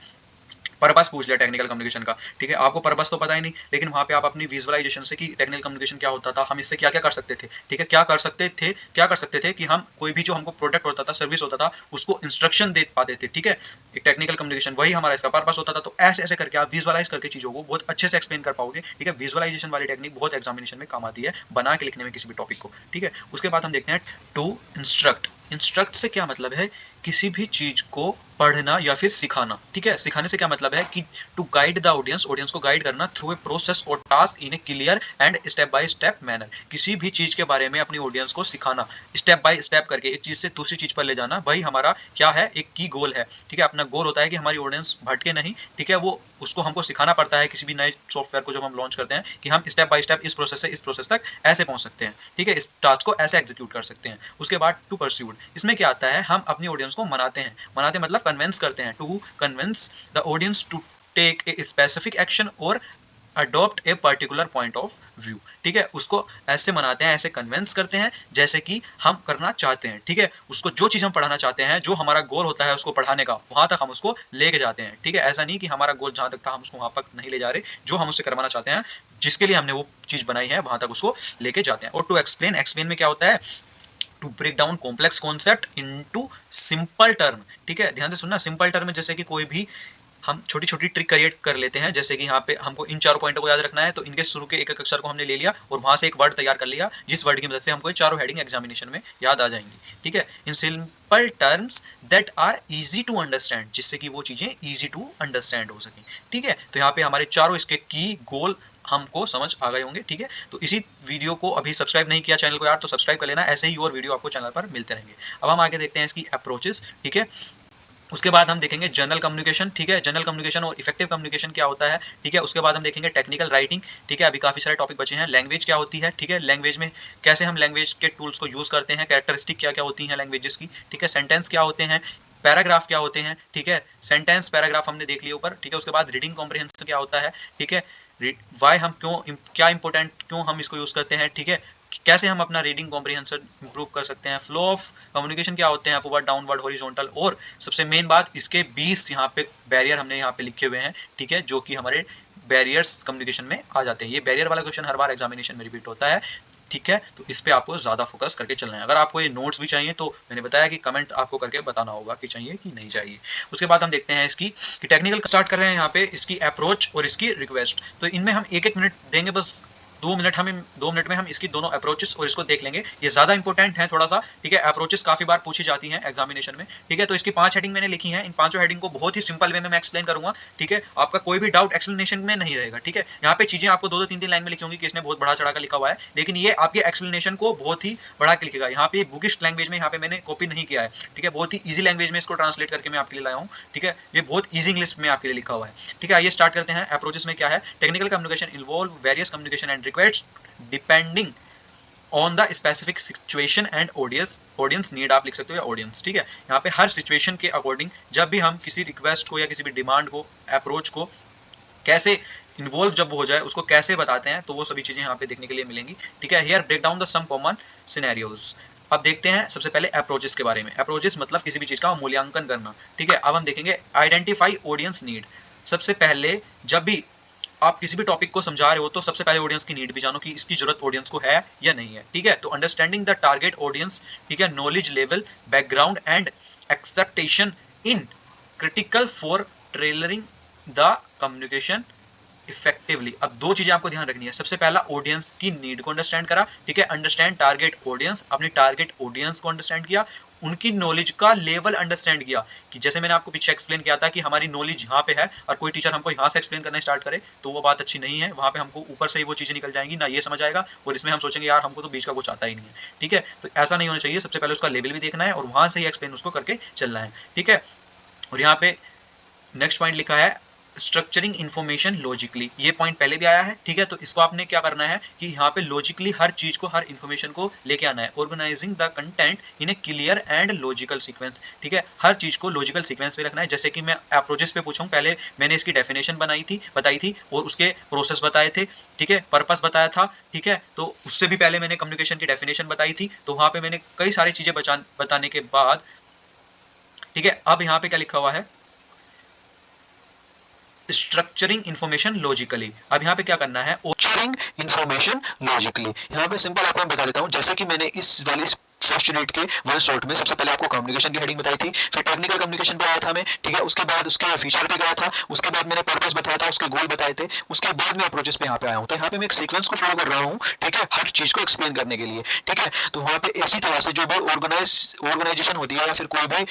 पर्पस पूछ लिया टेक्निकल कम्युनिकेशन का, ठीक है, आपको पर्पस तो पता ही नहीं, लेकिन वहां पे आप अपनी विजुअलाइजेशन से कि टेक्निकल कम्युनिकेशन क्या होता था, हम इससे क्या क्या कर सकते थे, ठीक है, क्या कर सकते थे कि हम कोई भी जो हमको प्रोडक्ट होता था, सर्विस होता था, उसको इंस्ट्रक्शन दे पाते थे, ठीक है, एक टेक्निकल कम्युनिकेशन वही हमारा इसका पर्पस होता था। तो ऐसे ऐसे करके आप विजुअलाइज करके चीजों को बहुत अच्छे से एक्सप्लेन कर पाओगे, ठीक है, विजुअलाइजेशन वाली टेक्निक बहुत एग्जामिनेशन में काम आती है, बना के लिखने में किसी भी टॉपिक को, ठीक है। उसके बाद हम देखते हैं टू इंस्ट्रक्ट। इंस्ट्रक्ट से क्या मतलब है, किसी भी चीज को पढ़ना या फिर सिखाना, ठीक है, सिखाने से क्या मतलब है कि to guide the audience, audience को गाइड करना थ्रू ए प्रोसेस और task in a clear and step by step manner. किसी भी चीज के बारे में अपनी ऑडियंस को सिखाना, स्टेप बाय स्टेप करके एक चीज से दूसरी चीज पर ले जाना, वही हमारा क्या है, एक की गोल है, ठीक है। अपना गोल होता है कि हमारी ऑडियंस भटके नहीं, ठीक है, वो उसको हमको सिखाना पड़ता है किसी भी नए सॉफ्टवेयर को जब हम लॉन्च करते हैं कि हम स्टेप बाय स्टेप इस प्रोसेस से इस प्रोसेस तक ऐसे पहुंच सकते हैं, ठीक है, इस टास्क को ऐसे एग्जीक्यूट कर सकते हैं। उसके बाद टू परस्यूड, इसमें क्या आता है, हम अपनी ऑडियंस को मनाते हैं, मनाते मतलब कन्विंस करते हैं, to convince the audience to take a specific action और adopt a particular point of view, ठीक है, उसको ऐसे मनाते हैं, ऐसे कन्विंस करते हैं जैसे कि हम करना चाहते हैं, ठीक है, उसको जो चीज हम पढ़ाना चाहते हैं, जो हमारा गोल होता है उसको पढ़ाने का, वहां तक हम उसको लेके जाते हैं, ठीक है। ऐसा नहीं कि हमारा गोल जहां तक था हम उसको वहां तक नहीं ले जा रहे, जो हम उससे करवाना चाहते हैं, जिसके लिए हमने वो चीज बनाई है, वहां तक उसको लेके जाते हैं। और टू एक्सप्लेन, एक्सप्लेन में क्या होता है, to break down complex concept into simple term, ठीक है, ध्यान से सुनना, सिंपल टर्म में जैसे कि कोई भी हम छोटी छोटी ट्रिक क्रिएट कर लेते हैं, जैसे कि यहाँ पे हमको इन चारों पॉइंटों को याद रखना है, तो इनके शुरू के एक एक अक्षर को हमने ले लिया और वहां से एक वर्ड तैयार कर लिया, जिस वर्ड की मदद से हमको ये चारों हेडिंग एग्जामिनेशन में याद आ जाएंगी, ठीक है, in simple terms that are easy to understand, जिससे कि वो चीजें इजी टू अंडरस्टैंड हो सकें, ठीक है। तो यहाँ पे हमारे चारों इसके की गोल हमको समझ आ गए होंगे, ठीक है। तो इसी वीडियो को अभी सब्सक्राइब नहीं किया चैनल को यार, तो सब्सक्राइब कर लेना, ऐसे ही और वीडियो आपको चैनल पर मिलते रहेंगे। अब हम आगे देखते हैं इसकी अप्रोचेस, ठीक है। उसके बाद हम देखेंगे जनरल कम्युनिकेशन, ठीक है, जनरल कम्युनिकेशन और इफेक्टिव कम्युनिकेशन क्या होता है, ठीक है। उसके बाद हम देखेंगे टेक्निकल राइटिंग, ठीक है, अभी काफी सारे टॉपिक बचे हैं। लैंग्वेज क्या होती है, ठीक है, लैंग्वेज में कैसे हम लैंग्वेज के टूल्स को यूज करते हैं, कैरेक्टरिस्टिक क्या क्या होती हैं लैंग्वेजेस की, ठीक है, सेंटेंस क्या होते हैं, पैराग्राफ क्या होते हैं, ठीक है, सेंटेंस पैराग्राफ हमने देख लिया ऊपर, ठीक है। उसके बाद रीडिंग कॉम्प्रिहेंशन क्या होता है, ठीक है, वाई हम क्यों, क्या इंपॉर्टेंट, क्यों हम इसको यूज करते हैं, ठीक है, कैसे हम अपना रीडिंग कॉम्प्रिहेंशन इंप्रूव कर सकते हैं, फ्लो ऑफ कम्युनिकेशन क्या होते हैं, अपवर्ड डाउनवर्ड हॉरिजॉन्टल, और सबसे मेन बात इसके 20 यहाँ पे बैरियर हमने यहाँ पे लिखे हुए हैं, ठीक है, जो कि हमारे बैरियर्स कम्युनिकेशन में आ जाते हैं। ये बैरियर वाला क्वेश्चन हर बार एग्जामिनेशन में रिपीट होता है, ठीक है, तो इस पे आपको ज्यादा फोकस करके चलना है। अगर आपको ये नोट्स भी चाहिए तो मैंने बताया कि कमेंट आपको करके बताना होगा कि चाहिए कि नहीं चाहिए। उसके बाद हम देखते हैं इसकी कि टेक्निकल स्टार्ट कर रहे हैं यहाँ पे, इसकी अप्रोच और इसकी रिक्वेस्ट, तो इनमें हम एक एक मिनट देंगे, बस 2 मिनट में हम इसकी दोनों अप्रोचेस और इसको देख लेंगे, ये ज्यादा इंपॉर्टेंट है थोड़ा सा, ठीक है, अप्रोचेस काफी बार पूछी जाती हैं एग्जामिनेशन में, ठीक है। तो इसकी 5 हेडिंग मैंने लिखी हैं, इन 5 हेडिंग को बहुत ही सिंपल वे में मैं एक्सप्लेन करूंगा, ठीक है, आपका कोई भी डाउट एक्सप्लेनेशन में नहीं रहेगा, ठीक है। यहाँ पे चीजें आपको 2-2 3-3 लाइन में लिखी होंगी कि इसने बहुत बड़ा चढ़ा कर लिखा हुआ है, लेकिन ये आपके एक्सप्लेनेशन को बहुत ही बढ़ा के लिखेगा। यहाँ पे बुकिश लैंग्वेज में यहाँ पे मैंने कॉपी नहीं किया है, ठीक है, बहुत ही ईजी लैंग्वेज में इसको ट्रांसलेट करके मैं आपके लिए लाया हूँ, ठीक है, ये बहुत ईजी इंग्लिश में आपके लिए लिखा हुआ है, ठीक है। आइए स्टार्ट करते हैं। अप्रोचेस में क्या है, technical communication involve various communication and request depending on the specific situation and audience need, आप लिख सकते हो, या ऑडियंस, ठीक है। यहाँ पे हर सिचुएशन के अकॉर्डिंग जब भी हम किसी रिक्वेस्ट को या किसी भी डिमांड को, अप्रोच को कैसे इन्वॉल्व जब वो हो जाए उसको कैसे बताते हैं, तो वो सभी चीजें यहाँ पे देखने के लिए मिलेंगी, ठीक है। Here break down the some common scenarios. अब देखते हैं सबसे पहले अप्रोचेस के बारे में। अप्रोचेस मतलब किसी भी चीज का मूल्यांकन करना, ठीक है। अब हम देखेंगे आइडेंटिफाई ऑडियंस नीड। सबसे पहले जब भी आप किसी भी टॉपिक को समझा रहे हो तो सबसे पहले ऑडियंस की नीड भी जानो कि इसकी जरूरत ऑडियंस को है या नहीं है, ठीक है। तो अंडरस्टैंडिंग द टारगेट ऑडियंस, ठीक है, knowledge level, background and expectation in critical for tailoring the communication effectively. अब 2 चीजें आपको ध्यान रखनी है, सबसे पहला ऑडियंस की नीड को अंडरस्टैंड करा, ठीक है, अंडरस्टैंड टारगेट ऑडियंस, अपनी टारगेट ऑडियंस को अंडरस्टैंड किया, उनकी नॉलेज का लेवल अंडरस्टैंड किया, कि जैसे मैंने आपको पीछे एक्सप्लेन किया था कि हमारी नॉलेज यहाँ पे है और कोई टीचर हमको यहाँ से एक्सप्लेन करना स्टार्ट करे तो वो बात अच्छी नहीं है, वहां पे हमको ऊपर से ही वो चीजें निकल जाएंगी, ना ये समझ आएगा और इसमें हम सोचेंगे यार हमको तो बीच का कुछ आता ही नहीं है, ठीक है। तो ऐसा नहीं होना चाहिए, सबसे पहले उसका लेवल भी देखना है और वहां से ही एक्सप्लेन उसको करके चलना है, ठीक है। और यहाँ पे नेक्स्ट पॉइंट लिखा है स्ट्रक्चरिंग इन्फॉर्मेशन लॉजिकली, ये पॉइंट पहले भी आया है, ठीक है। तो इसको आपने क्या करना है कि यहाँ पे लॉजिकली हर चीज को, हर इन्फॉर्मेशन को लेके आना है। Organising the content in a clear and logical sequence, ठीक है। हर चीज को लॉजिकल सीक्वेंस में रखना है। जैसे कि मैं अप्रोचेस पे पूछूं, पहले मैंने इसकी डेफिनेशन बताई थी और उसके प्रोसेस बताए थे, ठीक है, पर्पस बताया था, ठीक है। तो उससे भी पहले मैंने कम्युनिकेशन की डेफिनेशन बताई थी। तो वहां पे मैंने कई सारी चीजें बताने के बाद, ठीक है, अब यहाँ पे क्या लिखा हुआ है, स्ट्रक्चरिंग इन्फॉर्मेशन लॉजिकली। अब यहाँ पे क्या करना है, स्ट्रक्चरिंग इन्फॉर्मेशन लॉजिकली। यहाँ पे सिंपल आपको मैं बता देता हूँ, जैसे कि मैंने इस वाली फर्स्ट यूनिट के वन शॉट में सबसे पहले आपको कम्युनिकेशन की हेडिंग बताई थी, फिर टेक्निकल कम्युनिकेशन पे आया था मैं, ठीक है। उसके बाद उसके फीचर पे गया था, उसके बाद मैंने पर्पस बताया था, उसके गोल बताए थे, उसके बाद मैं अप्रोचेस पे यहाँ पे आया हूँ। तो यहाँ पे मैं एक सीक्वेंस को फॉलो कर रहा हूँ, ठीक है, हर चीज को एक्सप्लेन करने के लिए, ठीक है। तो वहाँ पे इसी तरह से जो भी ऑर्गेनाइजेशन होती है या फिर कोई भी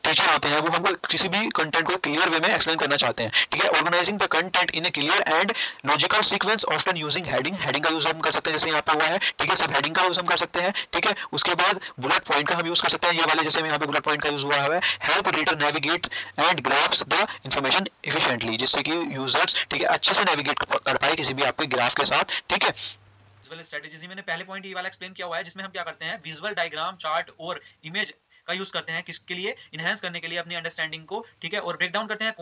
टीचर होते हैं, वो हमको किसी भी कंटेंट को क्लियर वे में एक्सप्लेन करना चाहते हैं, ठीक है। Organising the content in a clear and logical sequence often using heading, heading का यूज हम कर सकते हैं, जैसे यहाँ पे हुआ है, ठीक है। सब हेडिंग का यूज हम कर सकते हैं, ठीक है। उसके बाद बुलेट पॉइंट का हम यूज कर सकते हैं, ये वाले जैसे यहाँ पे बुलेट पॉइंट का यूज हुआ है, help reader navigate and graphs the information efficiently, जिससे कि यूजर्स, ठीक है, अच्छे से नेविगेट कर पाए किसी भी आपके ग्राफ के साथ, ठीक है। विजुअल स्ट्रेटेजी मैंने पहले पॉइंट ये वाला एक्सप्लेन किया हुआ है, जिसमें हम क्या करते हैं, विजुअल डायग्राम, चार्ट और इमेज का यूज करते हैं, किसके लिए, इनहेंस करने के लिए अपनी अंडरस्टैंडिंग को, ठीक है, और ब्रेक डाउन करते हैं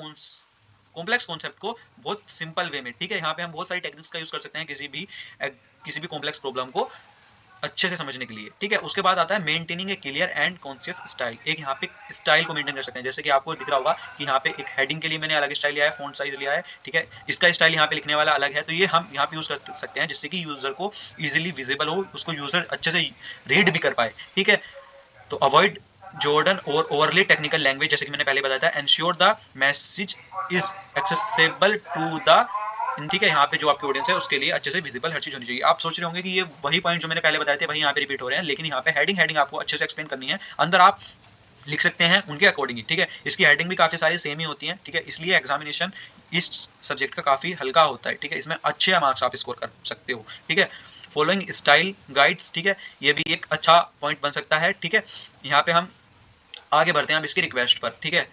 कॉम्प्लेक्स कॉन्सेप्ट को बहुत सिंपल वे में, ठीक है। यहाँ पे हम बहुत सारी टेक्निक्स का यूज कर सकते हैं किसी भी कॉम्प्लेक्स प्रॉब्लम को अच्छे से समझने के लिए, ठीक है। उसके बाद आता है maintaining A clear and conscious style. एक यहाँ पे स्टाइल को मेंटेन कर सकते हैं, जैसे कि आपको दिख रहा होगा कि यहाँ पे एक हेडिंग के लिए मैंने अलग स्टाइल लिया है, फॉन्ट साइज लिया है, ठीक है। इसका स्टाइल यहाँ पे लिखने वाला अलग है, तो ये हम यहाँ पे यूज कर सकते हैं, जिससे कि यूजर को इजीली विजिबल हो, उसको यूजर अच्छे से रीड भी कर पाए, ठीक है। तो अवॉइड जॉर्डन और ओवरली टेक्निकल लैंग्वेज, जैसे कि मैंने पहले बताया था। Ensure the message is accessible to the, ठीक है, यहाँ पे जो आपकी ऑडियंस है उसके लिए अच्छे से विजिबल हर चीज होनी चाहिए। आप सोच रहे होंगे कि ये वही पॉइंट जो मैंने पहले बताए थे वही यहाँ पे रिपीट हो रहे हैं, लेकिन यहाँ पे हेडिंग आपको अच्छे से एक्सप्लेन करनी है, अंदर आप लिख सकते हैं उनके अकॉर्डिंग ही, ठीक है। इसकी हेडिंग भी काफी सारी सेम ही होती हैं, ठीक है, इसलिए एग्जामिनेशन इस सब्जेक्ट का काफी हल्का होता है, ठीक है। इसमें अच्छे मार्क्स आप स्कोर कर सकते हो, ठीक है। फॉलोइंग स्टाइल गाइड्स, ठीक है, ये भी एक अच्छा पॉइंट बन सकता है, ठीक है। यहाँ पे हम आगे बढ़ते हैं अब इसकी रिक्वेस्ट पर, ठीक है।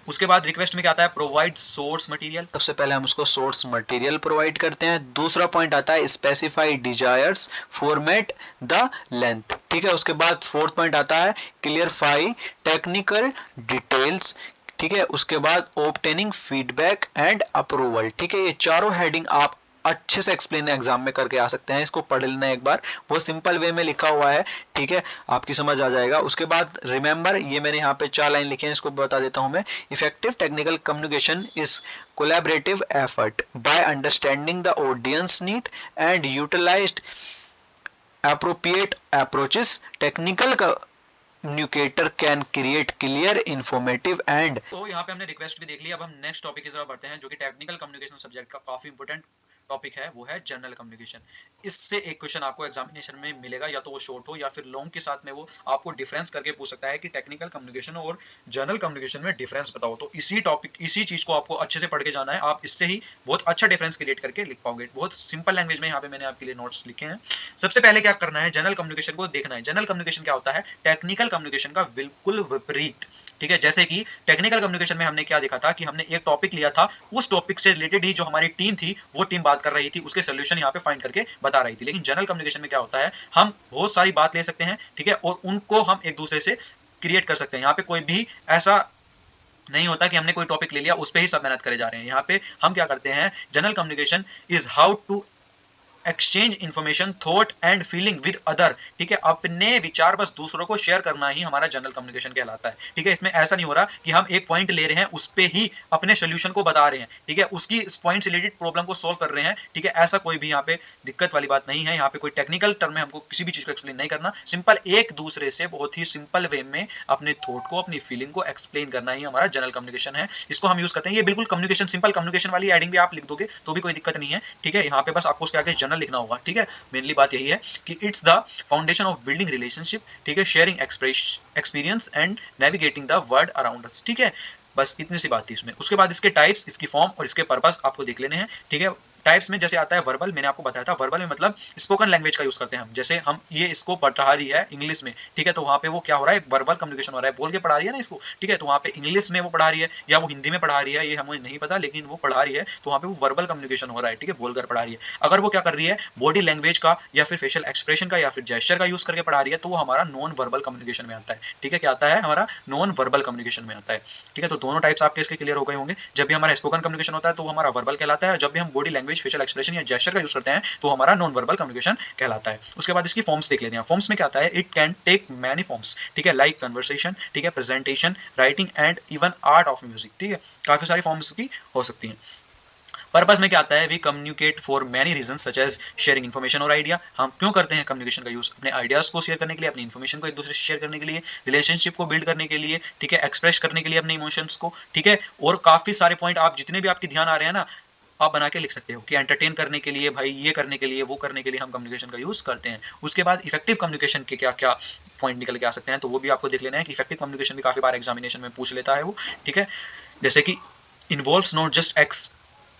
उसके बाद रिक्वेस्ट में क्या आता है, प्रोवाइड सोर्स मटेरियल। सबसे पहले हम उसको सोर्स मटेरियल प्रोवाइड करते हैं। दूसरा पॉइंट आता है specify desires format the length, ठीक है। उसके बाद फोर्थ पॉइंट आता है क्लियरफाई टेक्निकल डिटेल्स, ठीक है। उसके बाद ऑब्टेनिंग फीडबैक एंड अप्रूवल, ठीक है। ये चारों हेडिंग आप अच्छे से एक्सप्लेन एग्जाम में करके आ सकते हैं, इसको पढ़ लेना एक बार, वो सिंपल वे में लिखा हुआ है, ठीक है, आपकी समझ आ जाएगा। उसके बाद रिमेंबर, ये मैंने यहाँ पे 4 लाइन लिखे हैं, इसको बता देता हूँ मैं। Effective technical communication is collaborative effort by understanding the audience need and utilized appropriate approaches. Technical communicator can create clear, informative and तो यहाँ पे हमने रिक्वेस्ट भी देख ली। अब हम नेक्स्ट टॉपिक की तरफ बढ़ते हैं, जो कि टेक्निकल कम्युनिकेशन सब्जेक्ट का काफी इंपॉर्टेंट टॉपिक है, वो है जनरल कम्युनिकेशन। इससे एक क्वेश्चन आपको एग्जामिनेशन में मिलेगा, या तो वो शॉर्ट हो या फिर लॉन्ग के साथ में वो आपको डिफरेंस करके पूछ सकता है कि टेक्निकल कम्युनिकेशन और जनरल कम्युनिकेशन में डिफरेंस बताओ। तो इसी चीज को आपको अच्छे से पढ़ के जाना है, आप इससे ही बहुत अच्छा डिफरेंस क्रिएट करके लिख पाओगे। बहुत सिंपल लैंग्वेज में यहाँ पे मैंने आपके लिए नोट्स लिखे हैं। सबसे पहले क्या करना है, जनरल कम्युनिकेशन को देखना है। जनरल कम्युनिकेशन क्या होता है, टेक्निकल कम्युनिकेशन का बिल्कुल विपरीत, ठीक है। जैसे कि टेक्निकल कम्युनिकेशन में हमने क्या देखा था कि हमने एक टॉपिक लिया था, उस टॉपिक से रिलेटेड ही जो हमारी टीम थी वो टीम बात कर रही थी, उसके सोल्यूशन यहाँ पे फाइंड करके बता रही थी। लेकिन जनरल कम्युनिकेशन में क्या होता है, हम बहुत सारी बात ले सकते हैं, ठीक है, और उनको हम एक दूसरे से क्रिएट कर सकते हैं। यहाँ पे कोई भी ऐसा नहीं होता कि हमने कोई टॉपिक ले लिया उस पर ही सब मेहनत करे जा रहे हैं। यहाँ पे हम क्या करते हैं, general communication is how to exchange information, thought and feeling with other, ठीक है। अपने विचार बस दूसरों को शेयर करना ही हमारा जनरल कम्युनिकेशन कहलाता है, ठीक है। इसमें ऐसा नहीं हो रहा कि हम एक पॉइंट ले रहे हैं उस पे ही अपने सोल्यूशन को बता रहे हैं, ठीक है, उसकी पॉइंट से रिलेटेड प्रॉब्लम को सोल्व कर रहे हैं, ठीक है। ऐसा कोई भी यहाँ पे दिक्कत वाली बात नहीं है। यहाँ पे कोई टेक्निकल टर्म में हमको किसी भी चीज को एक्सप्लेन नहीं करना, सिंपल एक दूसरे से बहुत ही सिंपल वे में अपने थॉट को, अपनी फीलिंग को एक्सप्लेन करना ही हमारा जनरल कम्युनिकेशन है। इसको हम यूज करते हैं। ये बिल्कुल कम्युनिकेशन, सिंपल कम्युनिकेशन वाली एडिंग भी आप लिख दोगे तो भी कोई दिक्कत नहीं है, ठीक है। यहाँ पे बस आपको उसके आगे जनरल लिखना होगा, ठीक है। मेनली बात यही है कि it's the foundation of building relationship, ठीक है, sharing experience and navigating the world around us, ठीक है। बस इतनी सी बात थी इसमें। उसके बाद इसके टाइप्स, इसकी फॉर्म और इसके पर्पस आपको देख लेने हैं, ठीक है। टाइप्स में जैसे आता है वर्बल, मैंने आपको बताया था वर्बल में मतलब स्पोकन लैंग्वेज का यूज करते हैं हम, जैसे हम ये इसको पढ़ा रही है इंग्लिश में, ठीक है, तो वहाँ पे वो क्या हो रहा है, वर्बल कम्युनिकेशन हो रहा है, बोल के पढ़ा रही है ना इसको, ठीक है, तो वहाँ पे इंग्लिश में वो पढ़ा रही है या वो हिंदी में पढ़ा रही है ये हमें नहीं पता, लेकिन वो पढ़ा रही है तो वहाँ पे वो वर्बल कम्युनिकेशन हो रहा है, ठीक है, बोलकर पढ़ा रही है। अगर वो क्या कर रही है, बॉडी लैंग्वेज का या फिर फेशियल एक्सप्रेशन का या फिर जेस्चर का यूज करके पढ़ा रही है, तो वो हमारा नॉन वर्बल कम्युनिकेशन में आता है, ठीक है, क्या आता है, हमारा नॉन वर्बल कम्युनिकेशन में आता है, ठीक है। तो दोनों टाइप्स आपके इसके क्लियर हो गए होंगे। जब भी हमारा स्पोकन कम्युनिकेशन होता है तो वो हमारा वर्बल कहलाता है, और जब भी हम बॉडी लैंग्वेज फेशियल एक्सप्रेशन या जेस्चर का यूज करते हैं तो हमारा नॉन वर्बल कम्युनिकेशन कहलाता है। उसके बाद इसकी फॉर्म्स देख लेते हैं। फॉर्म्स में क्या आता है, it can take many forms, ठीक है, लाइक कन्वर्सेशन, ठीक है, presentation, writing and even art of music, ठीक है, काफी सारी फॉर्म्स की हो सकती हैं। पर्पस में क्या आता है, we communicate for many reason such as sharing information और आइडिया। हम क्यों करते हैं कम्युनिकेशन का यूज, अपने आइडियाज को शेयर करने के लिए, अपनी इन्फॉर्मेशन को एक दूसरे से शेयर करने के लिए, रिलेशनशिप को बिल्ड करने के लिए, ठीक है, एक्सप्रेस करने के लिए अपने इमोशंस को, ठीक है, और काफी सारे पॉइंट आप जितने भी आपके ध्यान आ रहे हैं ना, आप बना के लिख सकते हो कि एंटरटेन करने के लिए, भाई ये करने के लिए, वो करने के लिए हम कम्युनिकेशन का यूज करते हैं। उसके बाद इफेक्टिव कम्युनिकेशन के क्या क्या पॉइंट निकल के आ सकते हैं, तो वो भी आपको देख लेना है कि इफेक्टिव कम्युनिकेशन भी काफी बार एग्जामिनेशन में पूछ लेता है वो, ठीक है, जैसे कि involves not just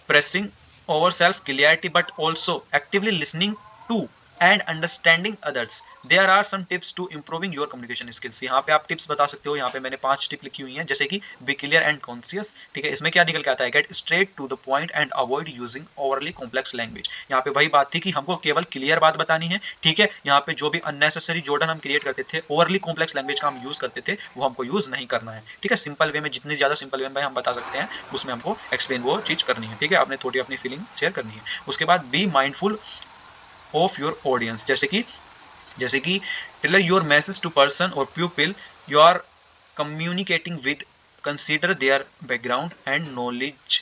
expressing ourselves clarity but also actively listening to and understanding others. There are some tips to improving your communication skills. यहाँ पे आप टिप्स बता सकते हो, यहाँ पे मैंने 5 टिप लिखी हुई हैं, जैसे कि बी क्लियर एंड कॉन्शियस, ठीक है, इसमें क्या निकल के आता है, get straight to the point and avoid using overly complex language. यहाँ पे वही बात थी कि हमको केवल क्लियर बात बतानी है, ठीक है, यहाँ पे जो भी अननेसेसरी जोड़न हम क्रिएट करते थे, ओवरली कॉम्प्लेक्स लैंग्वेज का हम यूज करते थे, वो हमको यूज नहीं करना है, ठीक है, सिंपल वे में, जितनी ज्यादा सिंपल वे में हम बता सकते हैं उसमें हमको एक्सप्लेन वो चीज करनी है, ठीक है, आपने थोड़ी अपनी फीलिंग शेयर करनी है। उसके बाद be mindful of your audience, जैसे कि tailor your message to person और people you are communicating with, consider their background and knowledge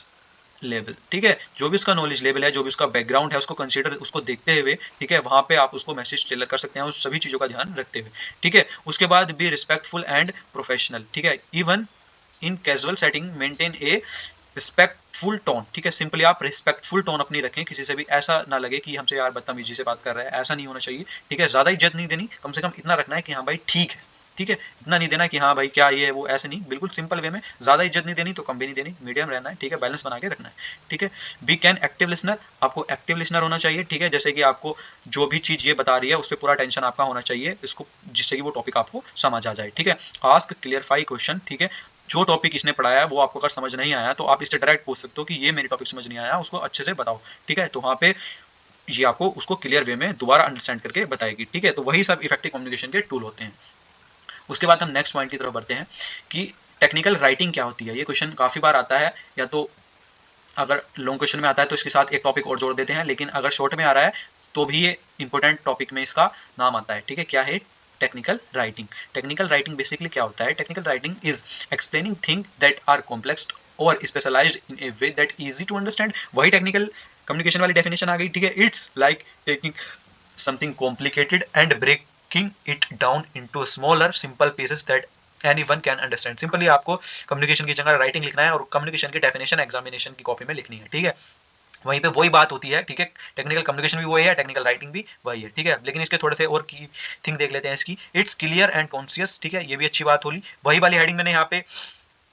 level, ठीक है, जो भी उसका नॉलेज लेवल है, जो भी उसका बैकग्राउंड है, उसको कंसीडर, उसको देखते हुए, ठीक है, वहां पे आप उसको मैसेज टेलर कर सकते हैं, उस सभी चीजों का ध्यान रखते हुए, ठीक है। उसके बाद बी रिस्पेक्टफुल एंड प्रोफेशनल, ठीक है, even in casual setting maintain A respectful tone, ठीक है, सिंपली आप रिस्पेक्टफुल टोन अपनी रखें, किसी से भी ऐसा ना लगे कि हमसे यार बदतमीजी से बात कर रहा है, ऐसा नहीं होना चाहिए, ठीक है, ज्यादा इज्जत नहीं देनी, कम से कम इतना रखना है कि हाँ भाई ठीक है, ठीक है, इतना नहीं देना कि हाँ भाई क्या ये है वो, ऐसे नहीं, बिल्कुल सिंपल वे में, ज्यादा इज्जत नहीं देनी तो कम भी नहीं देनी, मीडियम रहना है, ठीक है, बैलेंस बना के रखना है, ठीक है। बी कैन एक्टिव लिसनर, आपको एक्टिव लिसनर होना चाहिए, ठीक है, जैसे कि आपको जो भी चीज ये बता रही है उस पर पूरा टेंशन आपका होना चाहिए, इसको जिससे कि वो टॉपिक आपको समझ आ जाए, ठीक है। आस्क क्लियरफाई क्वेश्चन, ठीक है, जो टॉपिक इसने पढ़ाया है वो आपको अगर समझ नहीं आया तो आप इससे डायरेक्ट पूछ सकते हो कि ये मेरी टॉपिक समझ नहीं आया, उसको अच्छे से बताओ, ठीक है, तो वहाँ पे ये आपको उसको क्लियर वे में दोबारा अंडरस्टैंड करके बताएगी, ठीक है, तो वही सब इफेक्टिव कम्युनिकेशन के टूल होते हैं। उसके बाद हम नेक्स्ट पॉइंट की तरफ बढ़ते हैं कि टेक्निकल राइटिंग क्या होती है। ये क्वेश्चन काफी बार आता है, या तो अगर लॉन्ग क्वेश्चन में आता है तो इसके साथ एक टॉपिक और जोड़ देते हैं, लेकिन अगर शॉर्ट में आ रहा है तो भी ये इंपॉर्टेंट टॉपिक में इसका नाम आता है, ठीक है, क्या है, technical writing. Technical writing basically क्या होता है, technical writing is explaining thing that are complex और specialised in a way that easy to understand. वही टेक्निकल कम्युनिकेशन वाली डेफिनेशन आ गई, ठीक है, it's like taking something complicated and breaking it down into smaller simple pieces that anyone can understand. Simply आपको communication की जगह राइटिंग लिखना है और कम्युनिकेशन की डेफिनेशन एग्जामिनेशन की कॉपी में लिखनी है, ठीक है, वहीं पे वही बात होती है, ठीक है, टेक्निकल कम्युनिकेशन भी वही है, टेक्निकल राइटिंग भी वही है, ठीक है, लेकिन इसके थोड़े से और की थिंग देख लेते हैं इसकी। इट्स क्लियर एंड कॉन्शियस, ठीक है, ये भी अच्छी बात होगी, वही वाली हेडिंग मैंने यहाँ पे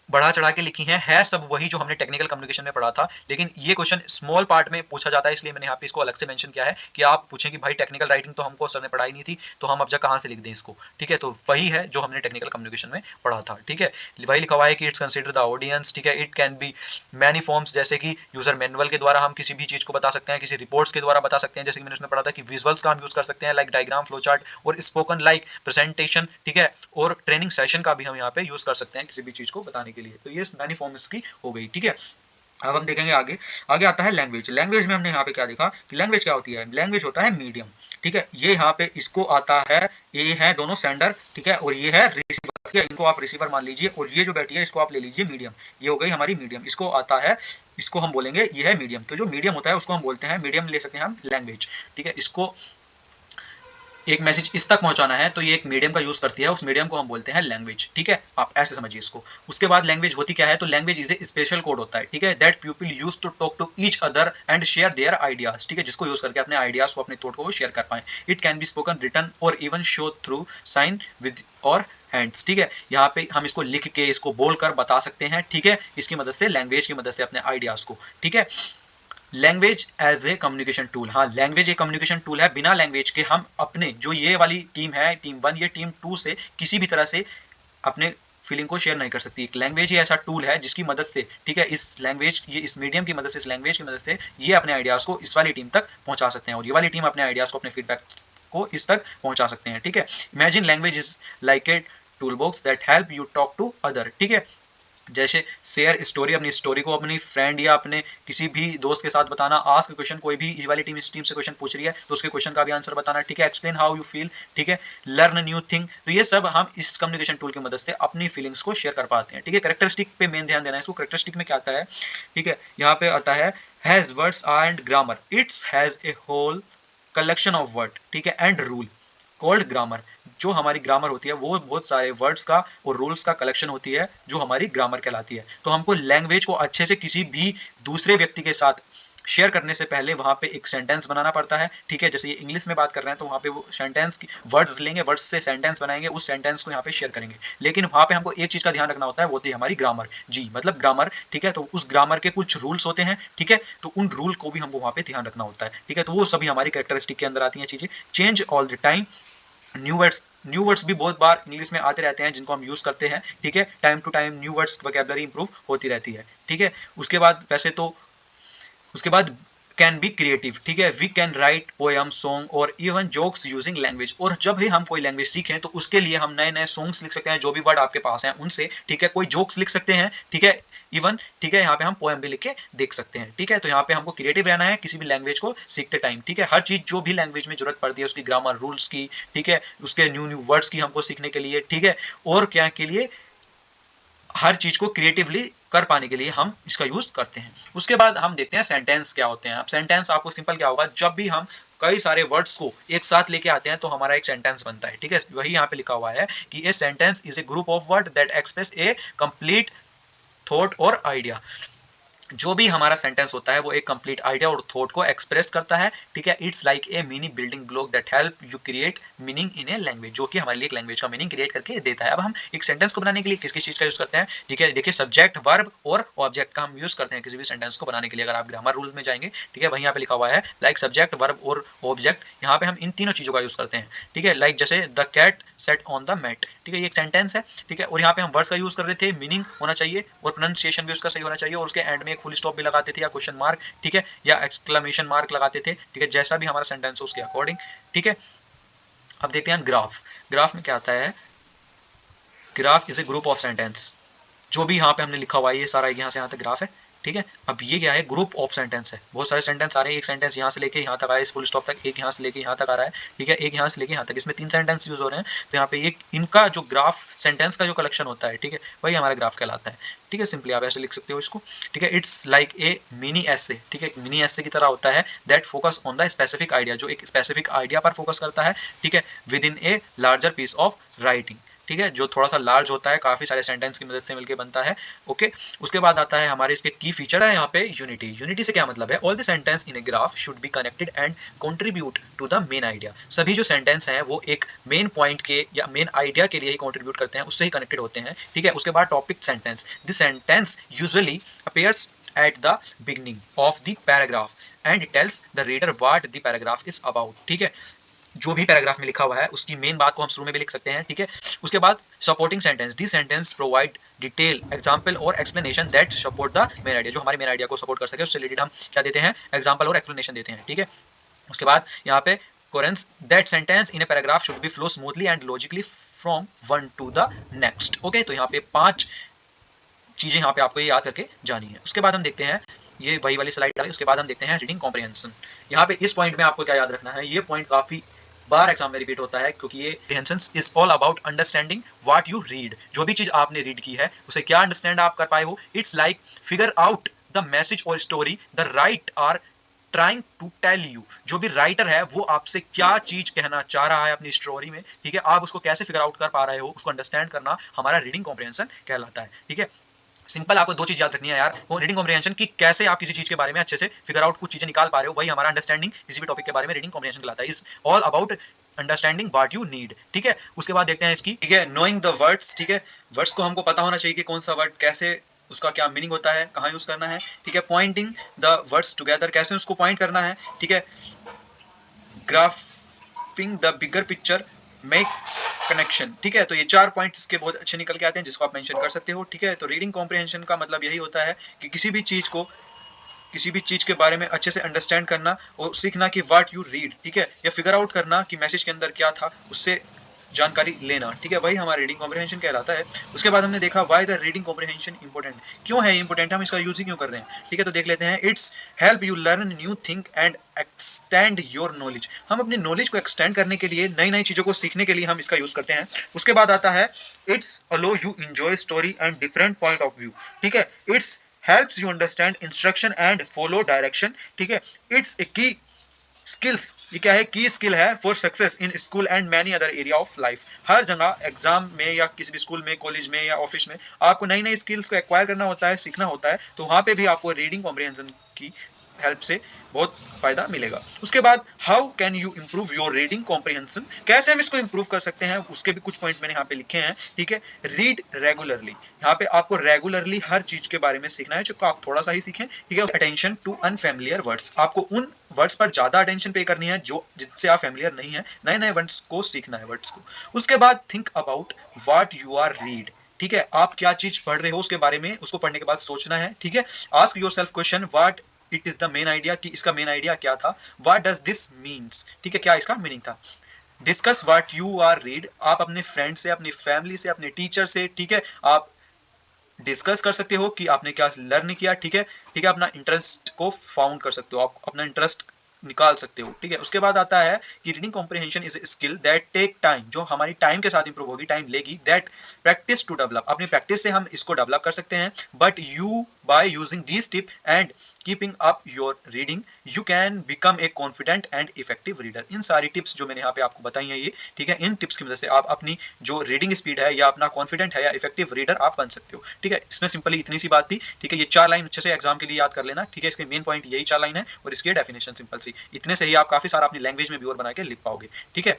बढ़ा चढ़ा के लिखी है सब वही जो हमने टेक्निकल कम्युनिकेशन में पढ़ा था, लेकिन ये क्वेश्चन स्मॉल पार्ट में पूछा जाता है, इसलिए मैंने यहाँ पे इसको अलग से मेंशन किया है कि आप पूछें कि भाई टेक्निकल राइटिंग तो हमको सर ने पढ़ाई नहीं थी, तो हम अब जा कहाँ से लिख दें इसको, ठीक है, तो वही है जो हमने टेक्निकल कम्युनिकेशन में पढ़ा था, ठीक है, वही लिखा हुआ है कि इट्स कंसिडर द ऑडियंस, ठीक है, it can be many forms, जैसे कि यूजर मैनुअल के द्वारा हम किसी भी चीज को बता सकते हैं, किसी रिपोर्ट्स के द्वारा बता सकते हैं, जैसे कि मैंने उसमें पढ़ा था कि विजुअल्स का हम यूज कर सकते हैं लाइक डायग्राम, फ्लो चार्ट, और स्पोकन लाइक प्रेजेंटेशन, ठीक है, और ट्रेनिंग सेशन का भी हम यहाँ पे यूज कर सकते हैं किसी भी चीज को बताने के लिए, तो ये मैनी फॉर्म्स की हो गई, ठीक है। अब हम देखेंगे आगे, आगे आता है लैंग्वेज। लैंग्वेज में हमने यहाँ पे क्या देखा कि लैंग्वेज क्या होती है, लैंग्वेज होता है मीडियम, ठीक है, ये यहाँ पे इसको आता है, ये है दोनों सेंडर, ठीक है, और ये है रिसीवर, इनको आप रिसीवर मान लीजिए, और ये जो बैठी है इसको आप ले लीजिए मीडियम, ये हो गई हमारी मीडियम, इसको आता है, इसको हम बोलेंगे ये है मीडियम, तो जो मीडियम होता है उसको हम बोलते हैं, मीडियम ले सकते हैं हम लैंग्वेज, ठीक है, इसको एक मैसेज इस तक पहुंचाना है तो ये एक मीडियम का यूज करती है, उस मीडियम को हम बोलते हैं लैंग्वेज, ठीक है, आप ऐसे समझिए इसको। उसके बाद लैंग्वेज होती क्या है, तो language is a special code होता है, ठीक है, that people use to talk to each other and share their ideas, ठीक है, जिसको यूज करके अपने आइडियाज को, अपने थॉट को शेयर कर पाए। It can be spoken, written और even show through sign with और हैंड्स, ठीक है, यहाँ पे हम इसको लिख के, इसको बोलकर बता सकते हैं, ठीक है, इसकी मदद से, लैंग्वेज की मदद से अपने आइडियाज को, ठीक है। Language as a communication tool, हाँ लैंग्वेज एक कम्युनिकेशन टूल है। बिना लैंग्वेज के हम अपने जो ये वाली टीम है टीम 1 ये टीम 2 से किसी भी तरह से अपने फीलिंग को शेयर नहीं कर सकती। एक लैंग्वेज ही ऐसा टूल है जिसकी मदद से, ठीक है, इस लैंग्वेज ये इस मीडियम की मदद से, इस लैंग्वेज की मदद से ये अपने आइडियाज़ को इस वाली टीम तक पहुंचा सकते हैं और ये वाली टीम अपने आइडियाज़ को, अपने फीडबैक को इस तक पहुंचा सकते हैं। ठीक है, imagine language is like a tool box that help you talk to other. ठीक है, जैसे शेयर स्टोरी, अपनी स्टोरी को अपनी फ्रेंड या अपने किसी भी दोस्त के साथ बताना, आस्क क्वेश्चन, कोई भी ये वाली टीम इस टीम से क्वेश्चन पूछ रही है तो उसके क्वेश्चन का भी आंसर बताना। ठीक है, एक्सप्लेन हाउ यू फील। ठीक है, लर्न न्यू थिंग। तो ये सब हम इस कम्युनिकेशन टूल की मदद से अपनी फीलिंग्स को शेयर कर पाते हैं। ठीक है, करेक्टरिस्टिक पे मेन ध्यान देना है। इसको करेक्टरिस्टिक में क्या आता है, ठीक है, यहाँ पे आता है has words and grammar, it's has a whole collection of word, ठीक है, एंड रूल कॉल्ड ग्रामर। जो हमारी ग्रामर होती है वो बहुत सारे वर्ड्स का और रूल्स का कलेक्शन होती है जो हमारी ग्रामर कहलाती है। तो हमको लैंग्वेज को अच्छे से किसी भी दूसरे व्यक्ति के साथ शेयर करने से पहले वहां पे एक सेंटेंस बनाना पड़ता है। ठीक है, जैसे ये इंग्लिश में बात कर रहे हैं तो वहां पे वो सेंटेंस की वर्ड्स लेंगे, वर्ड्स से सेंटेंस बनाएंगे, उस सेंटेंस को यहाँ पे शेयर करेंगे। लेकिन वहां पे हमको एक चीज का ध्यान रखना होता है, वो होती है हमारी ग्रामर। जी मतलब ग्रामर। ठीक है, तो उस ग्रामर के कुछ रूल्स होते हैं। ठीक है, तो उन रूल को भी हमको वहां पे ध्यान रखना होता है। ठीक है, तो वो सभी हमारी कैरेक्टरिस्टिक के अंदर आती हैं चीजें। Change all the time, new words भी बहुत बार इंग्लिश में आते रहते हैं जिनको हम यूज करते हैं। ठीक है, time to time new words vocabulary improve होती रहती है। ठीक है, उसके बाद वैसे तो उसके बाद कैन बी क्रिएटिव। ठीक है, we can write poem, song और इवन जोक्स यूजिंग लैंग्वेज। और जब भी हम कोई लैंग्वेज सीखें तो उसके लिए हम नए नए सॉन्ग्स लिख सकते हैं, जो भी वर्ड आपके पास हैं उनसे। ठीक है, कोई जोक्स लिख सकते हैं। ठीक है, इवन, ठीक है, यहाँ पे हम पोएम भी लिख के देख सकते हैं। ठीक है, तो यहाँ पे हमको क्रिएटिव रहना है किसी भी लैंग्वेज को सीखते टाइम। ठीक है, हर चीज जो भी लैंग्वेज में जरूरत पड़ती है उसकी ग्रामर, रूल्स की, ठीक है, उसके न्यू न्यू वर्ड्स की हमको सीखने के लिए। ठीक है, और क्या के लिए, हर चीज को क्रिएटिवली कर पाने के लिए हम इसका यूज करते हैं। उसके बाद हम देखते हैं सेंटेंस क्या होते हैं। अब सेंटेंस आपको सिंपल क्या होगा, जब भी हम कई सारे वर्ड्स को एक साथ लेके आते हैं तो हमारा एक सेंटेंस बनता है। ठीक है, वही यहाँ पे लिखा हुआ है कि a sentence is a group of word that express A complete thought और आइडिया। जो भी हमारा सेंटेंस होता है वो एक कंप्लीट आइडिया और थॉट को एक्सप्रेस करता है। ठीक है, it's like a mini building block that help you create meaning in a language, जो कि हमारे लिए एक लैंग्वेज का मीनिंग क्रिएट करके देता है। अब हम एक सेंटेंस को बनाने के लिए किस किस चीज का यूज करते हैं, ठीक है, देखिए सब्जेक्ट, वर्ब और ऑब्जेक्ट का हम यूज करते हैं किसी भी सेंटेंस को बनाने के लिए। अगर आप ग्रामर रूल में जाएंगे, ठीक है, वहीं यहाँ पे लिखा हुआ है लाइक सब्जेक्ट, वर्ब और ऑब्जेक्ट। यहाँ पे हम इन तीनों चीजों का यूज करते हैं। ठीक है, लाइक जैसे the cat sat on the mat. ठीक है, ये एक सेंटेंस है। ठीक है, और यहाँ पे हम वर्ड्स का यूज कर रहे थे, मीनिंग होना चाहिए और प्रोनाउंसिएशन भी उसका सही होना चाहिए और उसके एंड में एक फुल स्टॉप भी लगाते थे या क्वेश्चन मार्क, ठीक है, या एक्सक्लेमेशन मार्क लगाते थे। ठीक है, जैसा भी हमारा सेंटेंस हो उसके अकॉर्डिंग। ठीक है, अब देखते हैं ग्राफ। ग्राफ में क्या आता है, graph is a group of sentence. जो भी यहाँ पे हमने लिखा हुआ है ये सारा यहाँ से यहाँ तक ग्राफ है। ठीक है, अब ये क्या है, ग्रुप ऑफ सेंटेंस है। बहुत सारे सेंटेंस आ रहे हैं, एक सेंटेंस यहाँ से लेके यहाँ तक आया, इस फुल स्टॉप तक, एक यहाँ से लेके यहाँ तक आ रहा है। ठीक है, एक यहाँ से लेके यहाँ तक, इसमें 3 सेंटेंस यूज हो रहे हैं। तो यहाँ पे ये इनका जो ग्राफ, सेंटेंस का जो कलेक्शन होता है, ठीक है, वही हमारा ग्राफ कहलाता है। ठीक है, सिंपली आप ऐसे लिख सकते हो इसको। ठीक है, इट्स लाइक ए मिनी एसे। ठीक है, मिनी एसे की तरह होता है that focus on the specific idea, जो एक स्पेसिफिक आइडिया पर फोकस करता है। ठीक है, within a larger piece of writing. ठीक है, जो थोड़ा सा लार्ज होता है, काफी सारे सेंटेंस की मदद से मिलकर बनता है। ओके, उसके बाद आता है हमारे इसके की फीचर है यहाँ पे यूनिटी। यूनिटी से क्या मतलब है, all the sentence in a graph should be connected and contribute to the main idea. सभी जो सेंटेंस हैं वो एक मेन पॉइंट के या मेन आइडिया के लिए ही कंट्रीब्यूट करते हैं, उससे ही कनेक्टेड होते हैं। ठीक है, उसके बाद topic sentence, this sentence usually appears at the beginning of the paragraph and tells the reader what the paragraph is about. ठीक है, जो भी पैराग्राफ में लिखा हुआ है उसकी मेन बात को हम शुरू में भी लिख सकते हैं। ठीक है, उसके बाद supporting sentence, this sentence provide detail example और explanation that support the main idea. जो हमारे मेन आइडिया को सपोर्ट कर सके उससे रिलेटेड हम क्या देते हैं, एग्जांपल और एक्सप्लेनेशन देते हैं। ठीक है, उसके बाद यहाँ पे coherence, that sentence in a paragraph should be flow smoothly and logically from one two the next. Okay, तो यहाँ पे 5 चीजें यहाँ पे आपको ये याद करके जानी है। उसके बाद हम देखते हैं, ये वही वाली स्लाइड डाली, उसके बाद हम देखते हैं रीडिंग कॉम्प्रिहेंशन। यहाँ पे इस पॉइंट में आपको क्या याद रखना है, ये पॉइंट काफी बार एग्जाम में रिपीट होता है क्योंकि ये comprehension is all about understanding what you read. जो भी चीज आपने रीड की है उसे क्या अंडरस्टैंड आप कर पाए हो। It's like figure out the message और story the right are trying to tell you. जो भी राइटर है वो आपसे क्या चीज कहना चाह रहा है अपनी स्टोरी में, ठीक है, आप उसको कैसे फिगर आउट कर पा रहे हो, उसको अंडरस्टैंड करना हमारा रीडिंग कॉम्प्रिहेंशन कहलाता है। ठीक है, सिंपल आपको 2 चीज याद रखनी है यार, वो रीडिंग कॉम्प्रिहेंशन की कैसे आप किसी चीज के बारे में अच्छे से फिगर आउट कुछ चीजें निकाल पा रहे हो, वही हमारा अंडरस्टैंडिंग किसी भी टॉपिक के बारे में रीडिंग कॉम्प्रिहेंशन कहलाता है। Is all about understanding what you need. ठीक है, उसके बाद देखते हैं इसकी, ठीक है, नोइंग द वर्ड्स। ठीक है, वर्ड्स को हमको पता होना चाहिए कि कौन सा वर्ड कैसे उसका क्या मीनिंग होता है, कहाँ यूज करना है, ठीक है। पॉइंटिंग द वर्ड्स टुगेदर, कैसे उसको पॉइंट करना है, ठीक है। Graphic the bigger picture, make connection, ठीक है। तो ये 4 पॉइंट्स इसके बहुत अच्छे निकल के आते हैं जिसको आप मेंशन कर सकते हो, ठीक है। तो रीडिंग कॉम्प्रिहेंशन का मतलब यही होता है कि किसी भी चीज के बारे में अच्छे से अंडरस्टैंड करना और सीखना कि व्हाट यू रीड, ठीक है, या फिगर आउट करना कि मैसेज के अंदर क्या था, उससे जानकारी लेना, ठीक है, वही हमारा रीडिंग कॉम्प्रिहेंशन कहलाता है। उसके बाद हमने देखा why the reading comprehension important, क्यों है इंपॉर्टेंट, हम इसका यूज ही क्यों कर रहे हैं, ठीक है। तो देख लेते हैं। It's help you learn new thing and extend your knowledge, हम अपनी नॉलेज को एक्सटेंड करने के लिए, नई नई चीजों को सीखने के लिए हम इसका यूज करते हैं। उसके बाद आता है it's allow you enjoy story and different point of view, ठीक है। It's helps you understand instruction and follow direction, ठीक है। इट्स ए की स्किल्स, ये क्या है, की स्किल है for success in school and many other area of life. हर जगह एग्जाम में या किसी भी स्कूल में, कॉलेज में या ऑफिस में आपको नई नई स्किल्स को एक्वायर करना होता है, सीखना होता है, तो वहां पे भी आपको रीडिंग कॉम्प्रिहेंशन की हेल्प से बहुत फायदा मिलेगा। उसके बाद how can you improve your reading comprehension, कैसे हम इसको इंप्रूव कर सकते हैं, उसके भी कुछ पॉइंट मैंने यहाँ पे लिखे हैं, ठीक है। रीड रेगुलरली, यहाँ पे आपको रेगुलरली हर चीज के बारे में सीखना है, जो आप थोड़ा सा ही सीखें, ठीक है। अटेंशन टू अनफेमिलियर वर्ड्स, आपको उन वर्ड्स पर ज्यादा अटेंशन पे करनी है जो जिनसे आप फेमिलियर नहीं है, नए नए वर्ड्स को सीखना है, वर्ड्स को। उसके बाद think about what you are read, ठीक है, आप क्या चीज पढ़ रहे हो उसके बारे में, उसको पढ़ने के बाद सोचना है, ठीक है। Ask your self question what it is the main idea, कि इसका मेन आइडिया क्या था, व्हाट डज दिस मीन्स, ठीक है, क्या इसका मीनिंग था। Discuss what you are read, आप अपने फ्रेंड से, अपनी फैमिली से, अपने टीचर से, ठीक है, आप डिस्कस कर सकते हो कि आपने क्या लर्न किया, ठीक है, ठीक है। अपना इंटरेस्ट को फाउंड कर सकते हो, आप अपना इंटरेस्ट निकाल सकते हो, ठीक है। उसके बाद आता है कि reading comprehension is skill that take time, जो हमारी टाइम के साथ इंप्रूव होगी, टाइम लेगी, दैट प्रैक्टिस टू डेवलप, अपनी प्रैक्टिस से हम इसको डेवलप कर सकते हैं। But you by using these tip and keeping up your reading you can become a confident and effective reader. इन सारी टिप्स जो मैंने यहाँ पे आपको बताई हैं ये, ठीक है, इन टिप्स की मदद से आप अपनी जो रीडिंग स्पीड है या अपना कॉन्फिडेंट है या इफेक्टिव रीडर आप बन सकते हो, ठीक है। इसमें सिंपली इतनी सी बात थी, ठीक है। ये 4 लाइन अच्छे से एग्जाम के लिए याद कर लेना, ठीक है। इसके मेन पॉइंट यही 4 लाइन है और इसकी डेफिनेशन सिंपल सी, इतने से ही आप काफी सारा अपनी लैंग्वेज में भी और बना के लिख पाओगे, ठीक है।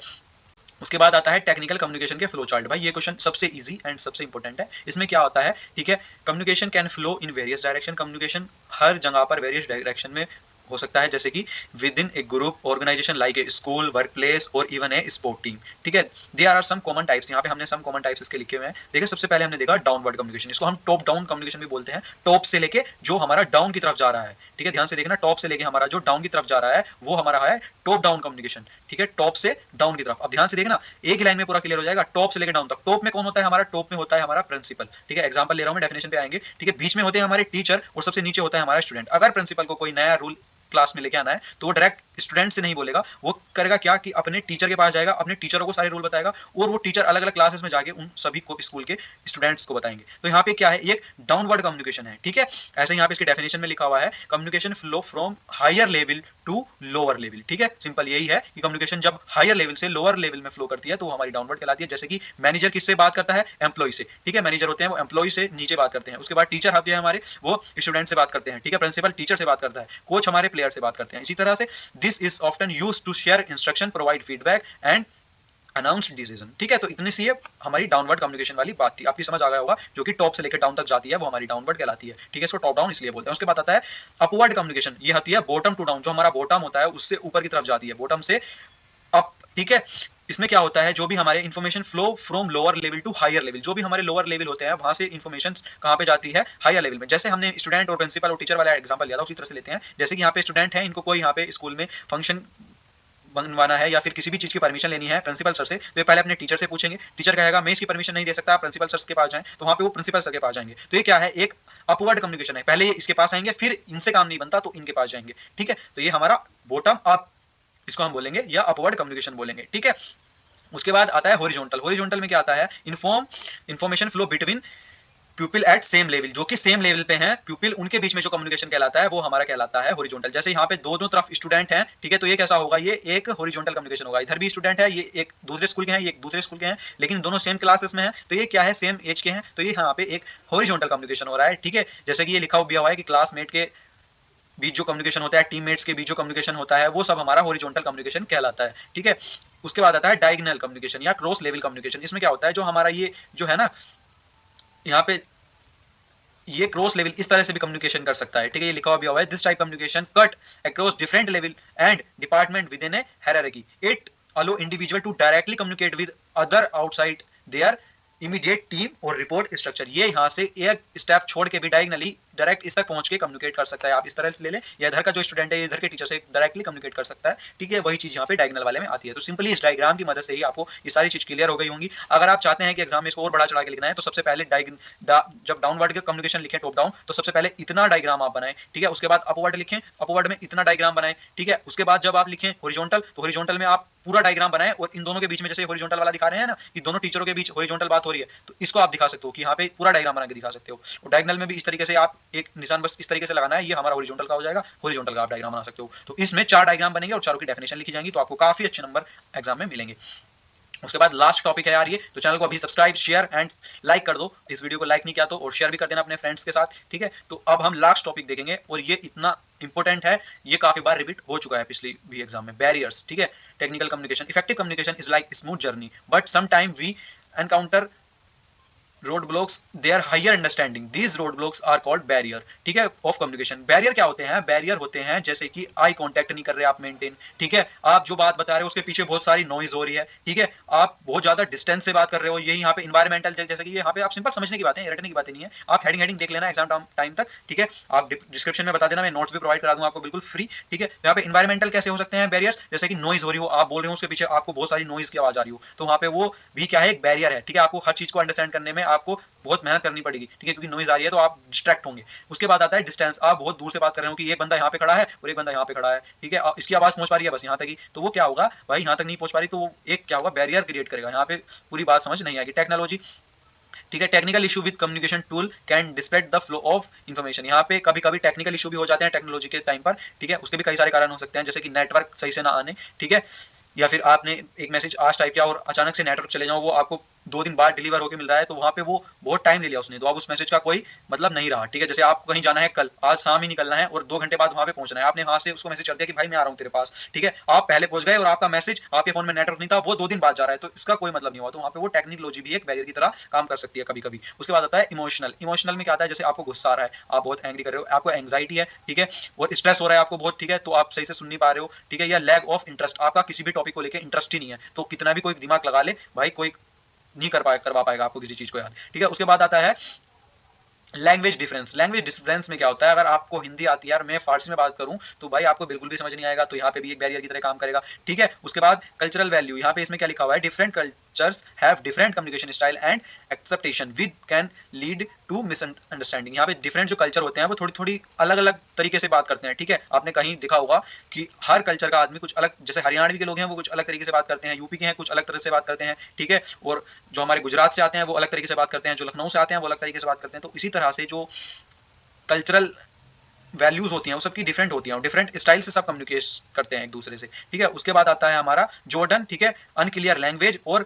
उसके बाद आता है टेक्निकल कम्युनिकेशन के फ्लो चार्ट। भाई ये क्वेश्चन सबसे इजी एंड सबसे इंपॉर्टेंट है। इसमें क्या होता है, ठीक है, communication can flow in various direction, communication हर जगह पर वेरियस डायरेक्शन में हो सकता है, जैसे कि within a group organization like a school, work place और इवन ए स्पोर्ट टीम, ठीक है। There are some common types, यहाँ पे हमने सम कॉमन टाइप्स इसके लिखे हुए हैं। देखिए सबसे पहले हमने देखा डाउनवर्ड कम्युनिकेशन, इसको हम टॉप डाउन कम्युनिकेशन भी बोलते हैं, टॉप से लेके जो हमारा डाउन की तरफ जा रहा है, ठीक है। ध्यान से देखना, टॉप से लेके हमारा जो डाउन की तरफ जा रहा है वो हमारा है टॉप डाउन कम्युनिकेशन, ठीक है, टॉप से डाउन की तरफ। अब ध्यान से देखना, एक ही लाइन में पूरा क्लियर हो जाएगा, टॉप से लेके डाउन तक। टॉप में कौन होता है हमारा, टॉप में होता है हमारा प्रिंसिपल, ठीक है। एग्जांपल ले रहा हूं मैं, डेफिनेशन पे आएंगे, ठीक है। बीच में होते हैं हमारे टीचर और सबसे नीचे होता है हमारा स्टूडेंट। अगर प्रिंसिपल को कोई नया रूल क्लास में लेके आना है तो वो डायरेक्ट स्टूडेंट से नहीं बोलेगा, वो करेगा क्या कि अपने टीचर के पास जाएगा, अपने टीचरों को सारे रूल बताएगा और वो टीचर अलग अलग क्लासेस में जाके उन सभी को स्कूल के स्टूडेंट्स को बताएंगे। तो यहाँ पे क्या है, एक डाउनवर्ड कम्युनिकेशन है, ठीक है। ऐसे यहाँ पे इसके डेफिनेशन में लिखा हुआ है communication flow from higher level to lower level, ठीक है। सिंपल यही है कि कम्युनिकेशन जब हायर लेवल से लोअर लेवल में फ्लो करती है तो वो हमारी डाउनवर्ड कहलाती है। जैसे कि मैनेजर किससे बात करता है, एम्प्लॉय से, ठीक है। मैनेजर होते हैं वो एम्प्लॉय से नीचे बात करते हैं। उसके बाद टीचर होते हैं हमारे, वो स्टूडेंट से बात करते हैं, ठीक है। प्रिंसिपल टीचर से बात करता है, कोच हमारे प्लेयर से बात करते हैं। इसी तरह से this is often used to share instruction, provide feedback and announce decision, ठीक है। तो इतनी सी हमारी डाउनवर्ड कम्युनिकेशन वाली बात थी, आपकी समझ आ गया होगा। जो कि टॉप से लेकर डाउन तक जाती है वो हमारी डाउनवर्ड कहलाती है, ठीक है। इसको टॉप डाउन इसलिए बोलते हैं। उसके बाद आता है अपवर्ड कम्युनिकेशन, ये होती है बॉटम टू डाउन, जो हमारा बॉटम होता है उससे ऊपर की तरफ जाती है, बॉटम से अप, ठीक है। इसमें क्या होता है, जो भी हमारे information flow from lower level to higher level, जो भी हमारे लोअर लेवल होते हैं वहां से इन्फॉर्मेशन कहां पे जाती है, हायर लेवल में। जैसे हमने स्टूडेंट और प्रिंसिपल और टीचर वाला एग्जांपल लिया था, उसी तरह से लेते हैं। जैसे कि यहाँ पे स्टूडेंट है, इनको कोई यहाँ पे स्कूल में फंक्शन बनवाना है या फिर किसी भी चीज की परमिशन लेनी है प्रिंसिपल सर से, तो ये पहले अपने टीचर से पूछेंगे। टीचर कहेगा मैं इसकी परमिशन नहीं दे सकता, प्रिंसिपल सर के पास जाएं, तो वहां पे वो प्रिंसिपल सर के पास जाएंगे। तो ये क्या है, एक अपवर्ड कम्युनिकेशन है, पहले ये इसके पास आएंगे, फिर इनसे काम नहीं बनता तो इनके पास जाएंगे, ठीक है। तो ये हमारा बॉटम अप, इसको हम बोलेंगे या अपवर्ड कम्युनिकेशन बोलेंगे, ठीक है। उसके बाद आता है हॉरिजॉन्टल। हॉरिजॉन्टल में क्या आता है, information flow between pupil at same level, जो कि सेम लेवल पे हैं प्यूपिल, उनके बीच में जो कम्युनिकेशन कहलाता है वो हमारा कहलाता है हॉरिजॉन्टल। जैसे यहाँ पे दोनों तरफ स्टूडेंट हैं, ठीक है, तो ये कैसा होगा, ये एक हॉरिजॉन्टल कम्युनिकेशन होगा। इधर भी स्टूडेंट है, ये एक दूसरे स्कूल के हैं, ये एक दूसरे स्कूल के हैं, लेकिन दोनों सेम क्लासेस में हैं, तो ये क्या है, सेम एज के हैं, तो ये यहाँ पे एक हॉरिजॉन्टल कम्युनिकेशन हो रहा है, ठीक है। जैसे कि ये लिखा हुआ है कि क्लासमेट के बीच जो कम्युनिकेशन होता है, टीममेट्स के बीच जो कम्युनिकेशन होता है, वो सब हमारा हॉरिजॉन्टल कम्युनिकेशन कहलाता है, ठीक है। उसके बाद आता है डायगोनल कम्युनिकेशन या क्रॉस लेवल कम्युनिकेशन। इसमें क्या होता है, जो हमारा ये जो है ना, यहाँ पे ये क्रॉस लेवल इस तरह से भी कम्युनिकेशन कर सकता है, ठीक है, ये लिखा हुआ है, this type communication cut across different level and department within a hierarchy, it allow individual to directly communicate with other outside their immediate team और रिपोर्ट स्ट्रक्चर। ये यहाँ से एक स्टेप छोड़ के भी डायगनली डायरेक्ट इस तक पहुंच के कम्युनिकेट कर सकता है। आप इस तरह से ले लें, या इधर का जो स्टूडेंट है इधर के टीचर से डायरेक्टली कम्युनिकेट कर सकता है, ठीक है, वही चीज यहाँ पे डायगनल वाले में आती है। तो सिंपली इस डायग्राम की मदद से ही आपको ये सारी चीज क्लियर हो गई होंगी। अगर आप चाहते हैं कि एग्जाम में इसको और बड़ा चढ़ा के लिखना है, तो सबसे पहले जब डाउनवर्ड के कम्युनिकेशन लिखें टॉप डाउन, तो सबसे पहले इतना डायग्राम आप बनाएं, ठीक है, उसके बाद अपवर्ड लिखें, अपवर्ड में इतना डायग्राम बनाएं, ठीक है, उसके बाद जब आप लिखें हॉरिजॉन्टल, तो हॉरिजॉन्टल में आप पूरा डायग्राम बनाएं, और इन दोनों के बीच में जैसे हॉरिजॉन्टल वाला दिखा रहे हैं ना, कि दोनों टीचरों के बीच हॉरिजॉन्टल बात हो रही है, तो इसको आप दिखा सकते हो कि यहाँ पे पूरा डायग्राम बना के दिखा सकते हो। और डायगोनल में भी इस तरीके से आप एक निशान बस इस तरीके से लगाना है, ये हमारा हॉरिजॉन्टल का हो जाएगा, हॉरिजॉन्टल का आप डायग्राम बना सकते हो। तो इसमें 4 डायग्राम बनेंगे और चारों की डेफिनेशन लिखी जाएंगी, तो आपको काफी अच्छे नंबर एग्जाम में मिलेंगे। उसके बाद लास्ट टॉपिक है यार ये, तो चैनल को अभी सब्सक्राइब शेयर एंड लाइक कर दो, इस वीडियो को लाइक नहीं किया तो, और शेयर भी कर देना अपने फ्रेंड्स के साथ, ठीक है। तो अब हम लास्ट टॉपिक देखेंगे, और ये इतना इंपॉर्टेंट है, ये काफी बार रिपीट हो चुका है पिछली भी एग्जाम में, बैरियर्स, ठीक है। Technical communication, effective communication is like smooth journey but some time we encounter road blocks their hire understanding, these road blocks are called barrier, ठीक है, ऑफ कम्युनिकेशन। बैरियर क्या होते हैं? बैरियर होते हैं जैसे कि आई कांटेक्ट नहीं कर रहे आप मेंटेन, ठीक है, आप जो बात बता रहे हो उसके पीछे बहुत सारी नॉइज हो रही है, ठीक है, आप बहुत ज्यादा डिस्टेंस से बात कर रहे हो, यही यहाँ पे इन्वायरमेंटल, जैसे कि यहाँ पे आप सिंपल समझने की बातें, रटने की बातें नहीं है, आप हेडिंग देख लेना एग्जाम टाइम तक, ठीक है, आप डिस्क्रिप्शन में बता देना, मैं नोट्स भी प्रोवाइड करा दूंगा आपको बिल्कुल फ्री, ठीक है। यहाँ पे इन्वायरमेंटल कैसे हो सकते हैं बैरियर्स? जैसे कि नॉइज हो रही हो, आप बोल रहे हो उसके पीछे आपको बहुत सारी नॉइज की आवाज आ रही हो, तो वहाँ पे वो भी क्या है, एक बैरियर है, ठीक है, आपको हर चीज को अंडरस्टैंड करने में आपको बहुत मेहनत करनी पड़ेगी, ठीक है, क्योंकि नॉइज आ रही है तो आप डिस्ट्रैक्ट होंगे। उसके बाद आता है डिस्टेंस, आप बहुत दूर से बात कर रहे हो कि एक बंदा यहाँ पे खड़ा है और एक बंदा यहाँ पे खड़ा है, ठीक है, इसकी आवाज पहुंच पा रही है बस यहाँ तक ही, तो वो क्या होगा भाई, यहाँ तक नहीं पहुंच पा रही, तो वो एक क्या होगा, बैरियर क्रिएट करेगा, यहाँ पे पूरी बात समझ नहीं आएगी। टेक्नोलॉजी, ठीक है, technical issue with communication tool can disrupt the flow of information. यहाँ पे कभी कभी टेक्निकल इशू भी हो जाते हैं टेक्नोलॉजी के टाइम पर, ठीक है, उसके भी कई सारे कारण हो सकते हैं, जैसे कि नेटवर्क सही से ना आने, ठीक है, या फिर आपने एक मैसेज आज टाइप किया और अचानक से नेटवर्क चले जाओ, वो आपको 2 दिन बाद डिलीवर होकर मिल रहा है, तो वहाँ पे वो बहुत टाइम ले लिया उसने, तो अब उस मैसेज का कोई मतलब नहीं रहा, ठीक है। जैसे आपको कहीं जाना है कल, आज शाम ही निकलना है और 2 घंटे बाद वहाँ पे पहुंचना है, आपने वहाँ से उसको मैसेज कर दिया कि भाई मैं आ रहा हूँ तेरे पास, ठीक है, आप पहले पहुंच गए और आपका मैसेज आपके फोन में नेटवर्क नहीं था, वो 2 दिन बाद जा रहा है, तो इसका कोई मतलब नहीं हुआ, तो वहाँ पे वो टेक्नोलॉजी भी एक बैरियर की तरह काम कर सकती है कभी कभी। उसके बाद आता है इमोशनल। इमोशनल में क्या आता है, जैसे आपको गुस्सा आ रहा है, आप बहुत एंग्री कर रहे हो, आपको एंग्जाइटी है, ठीक है, और स्ट्रेस हो रहा है आपको बहुत, ठीक है, तो आप सही से सुन नहीं पा रहे हो, ठीक है, या लैक ऑफ इंटरेस्ट, आपका किसी भी टॉपिक को लेकर इंटरेस्ट ही नहीं है, तो कितना भी कोई दिमाग लगा ले भाई, कोई नहीं करवा पाएगा आपको किसी चीज को याद, ठीक है। उसके बाद आता है लैंग्वेज डिफरेंस। लैंग्वेज डिफरेंस में क्या होता है, अगर आपको हिंदी आती है और मैं फारसी में बात करूं तो भाई आपको बिल्कुल भी समझ नहीं आएगा, तो यहाँ पे भी एक बैरियर की तरह काम करेगा, ठीक है। उसके बाद कल्चरल वैल्यू, यहाँ पे इसमें क्या लिखा हुआ है, different cultures have different communication style and expectation with can lead to misunderstanding. यहाँ पे डिफरेंट जो कल्चर होते हैं वो थोड़ी थोड़ी अलग अलग तरीके से बात करते हैं, ठीक है। आपने कहीं देखा होगा कि हर कल्चर का आदमी कुछ अलग, जैसे हरियाणवी के लोग हैं वो कुछ अलग तरीके से बात करते हैं, यूपी के हैं कुछ अलग तरह से बात करते हैं, ठीक है, और जो हमारे गुजरात से आते हैं वो अलग तरीके से बात करते हैं, जो लखनऊ से आते हैं वो अलग तरीके से बात करते हैं। तो इसी तरह से जो कल्चरल वैल्यूज होती हैं वो सबकी डिफरेंट होती हैं और डिफरेंट स्टाइल से सब कम्युनिकेट करते हैं एक दूसरे से, ठीक है। उसके बाद आता है हमारा जॉर्डन, ठीक है, अनक्लियर लैंग्वेज और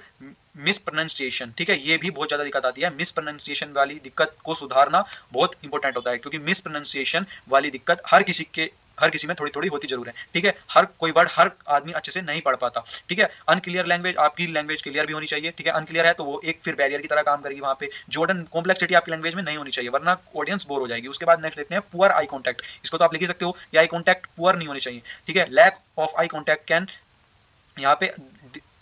मिस प्रोनाउंसिएशन, ठीक है, ये भी बहुत ज्यादा दिक्कत आती है। मिस प्रोनाउंसिएशन वाली दिक्कत को सुधारना बहुत इंपॉर्टेंट होता है, क्योंकि मिस प्रोनाउंसिएशन वाली दिक्कत हर किसी में थोड़ी थोड़ी होती जरूर है, ठीक है, हर कोई वर्ड हर आदमी अच्छे से नहीं पढ़ पाता, ठीक है। अनक्लियर लैंग्वेज, आपकी लैंग्वेज क्लियर भी होनी चाहिए, ठीक है, अनक्लियर है तो वो एक फिर बैरियर की तरह काम करेगी वहां पे। जॉर्डन कॉम्प्लेक्सिटी आपकी लैंग्वेज में नहीं होनी चाहिए वरना ऑडियंस बोर हो जाएगी। उसके बाद नेक्स्ट लेते हैं पुअर आई कॉन्टैक्ट, इसको तो आप लिख ही सकते हो, या आई कॉन्टैक्ट पुअर नहीं होनी चाहिए, ठीक है। Lack of eye contact can, यहाँ पे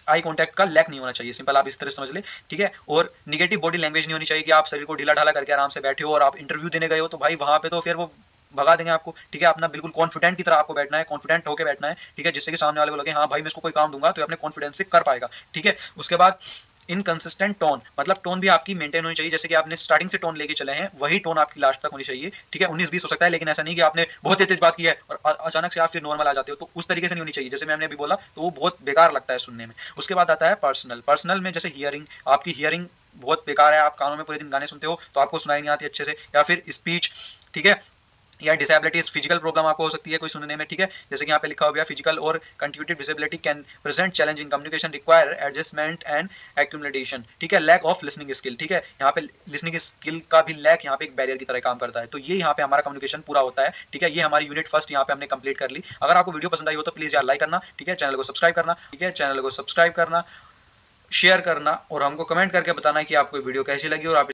आई कॉन्टैक्ट का लैक नहीं होना चाहिए, सिंपल आप इस तरह समझ ले, ठीक है। और निगेटिव बॉडी लैंग्वेज नहीं होनी चाहिए कि आप शरीर को ढीला ढाला करके आराम से बैठे हो और आप इंटरव्यू देने गए हो, तो भाई वहां पे तो फिर वो भगा देंगे आपको, ठीक है। अपना बिल्कुल कॉन्फिडेंट की तरह आपको बैठना है, कॉन्फिडेंट होकर बैठना है, ठीक है, जिससे कि सामने वाले को लगे हाँ भाई मैं इसको कोई काम दूंगा तो अपने कॉन्फिडेंस से कर पाएगा, ठीक है। उसके बाद इनकंसिस्टेंट टोन, मतलब टोन भी आपकी मेंटेन होनी चाहिए, जैसे कि आपने स्टार्टिंग से टोन लेके चले हैं वही टोन आपकी लास्ट तक होनी चाहिए, ठीक है। 19-20 हो सकता है लेकिन ऐसा नहीं कि आपने बहुत तेज बात की है और अचानक से आप फिर नॉर्मल आ जाते हो, तो उस तरीके से नहीं होनी चाहिए, जैसे मैंने अभी बोला, तो वो बहुत बेकार लगता है सुनने में। उसके बाद आता है पर्सनल। पर्सनल में जैसे हियरिंग, आपकी हियरिंग बहुत बेकार है, आप कानों में पूरे दिन गाने सुनते हो तो आपको सुनाई नहीं आती अच्छे से, या फिर स्पीच, ठीक है, या डिसेबिलिटीज, फिजिकल प्रॉब्लम आपको हो सकती है कोई सुनने में, ठीक है, जैसे कि यहाँ पे लिखा हुआ है फिजिकल और contributive disability can present challenge in communication, require adjustment and accumulation, ठीक है। लैक ऑफ लिसनिंग स्किल, ठीक है, यहाँ पे लिसनिंग स्किल का भी लैक यहाँ पे एक बैरियर की तरह काम करता है, तो ये यहाँ पे हमारा कम्युनिकेशन पूरा होता है, ठीक है। ये हमारी यूनिट फर्स्ट यहाँ पे हमने कंप्लीट कर ली। अगर आपको वीडियो पसंद आई हो तो प्लीज यार लाइक करना, ठीक है, चैनल को सब्सक्राइब करना, ठीक है, चैनल को सब्सक्राइब करना, शेयर करना और हमको कमेंट करके बताना कि आपको वीडियो कैसी लगी और आप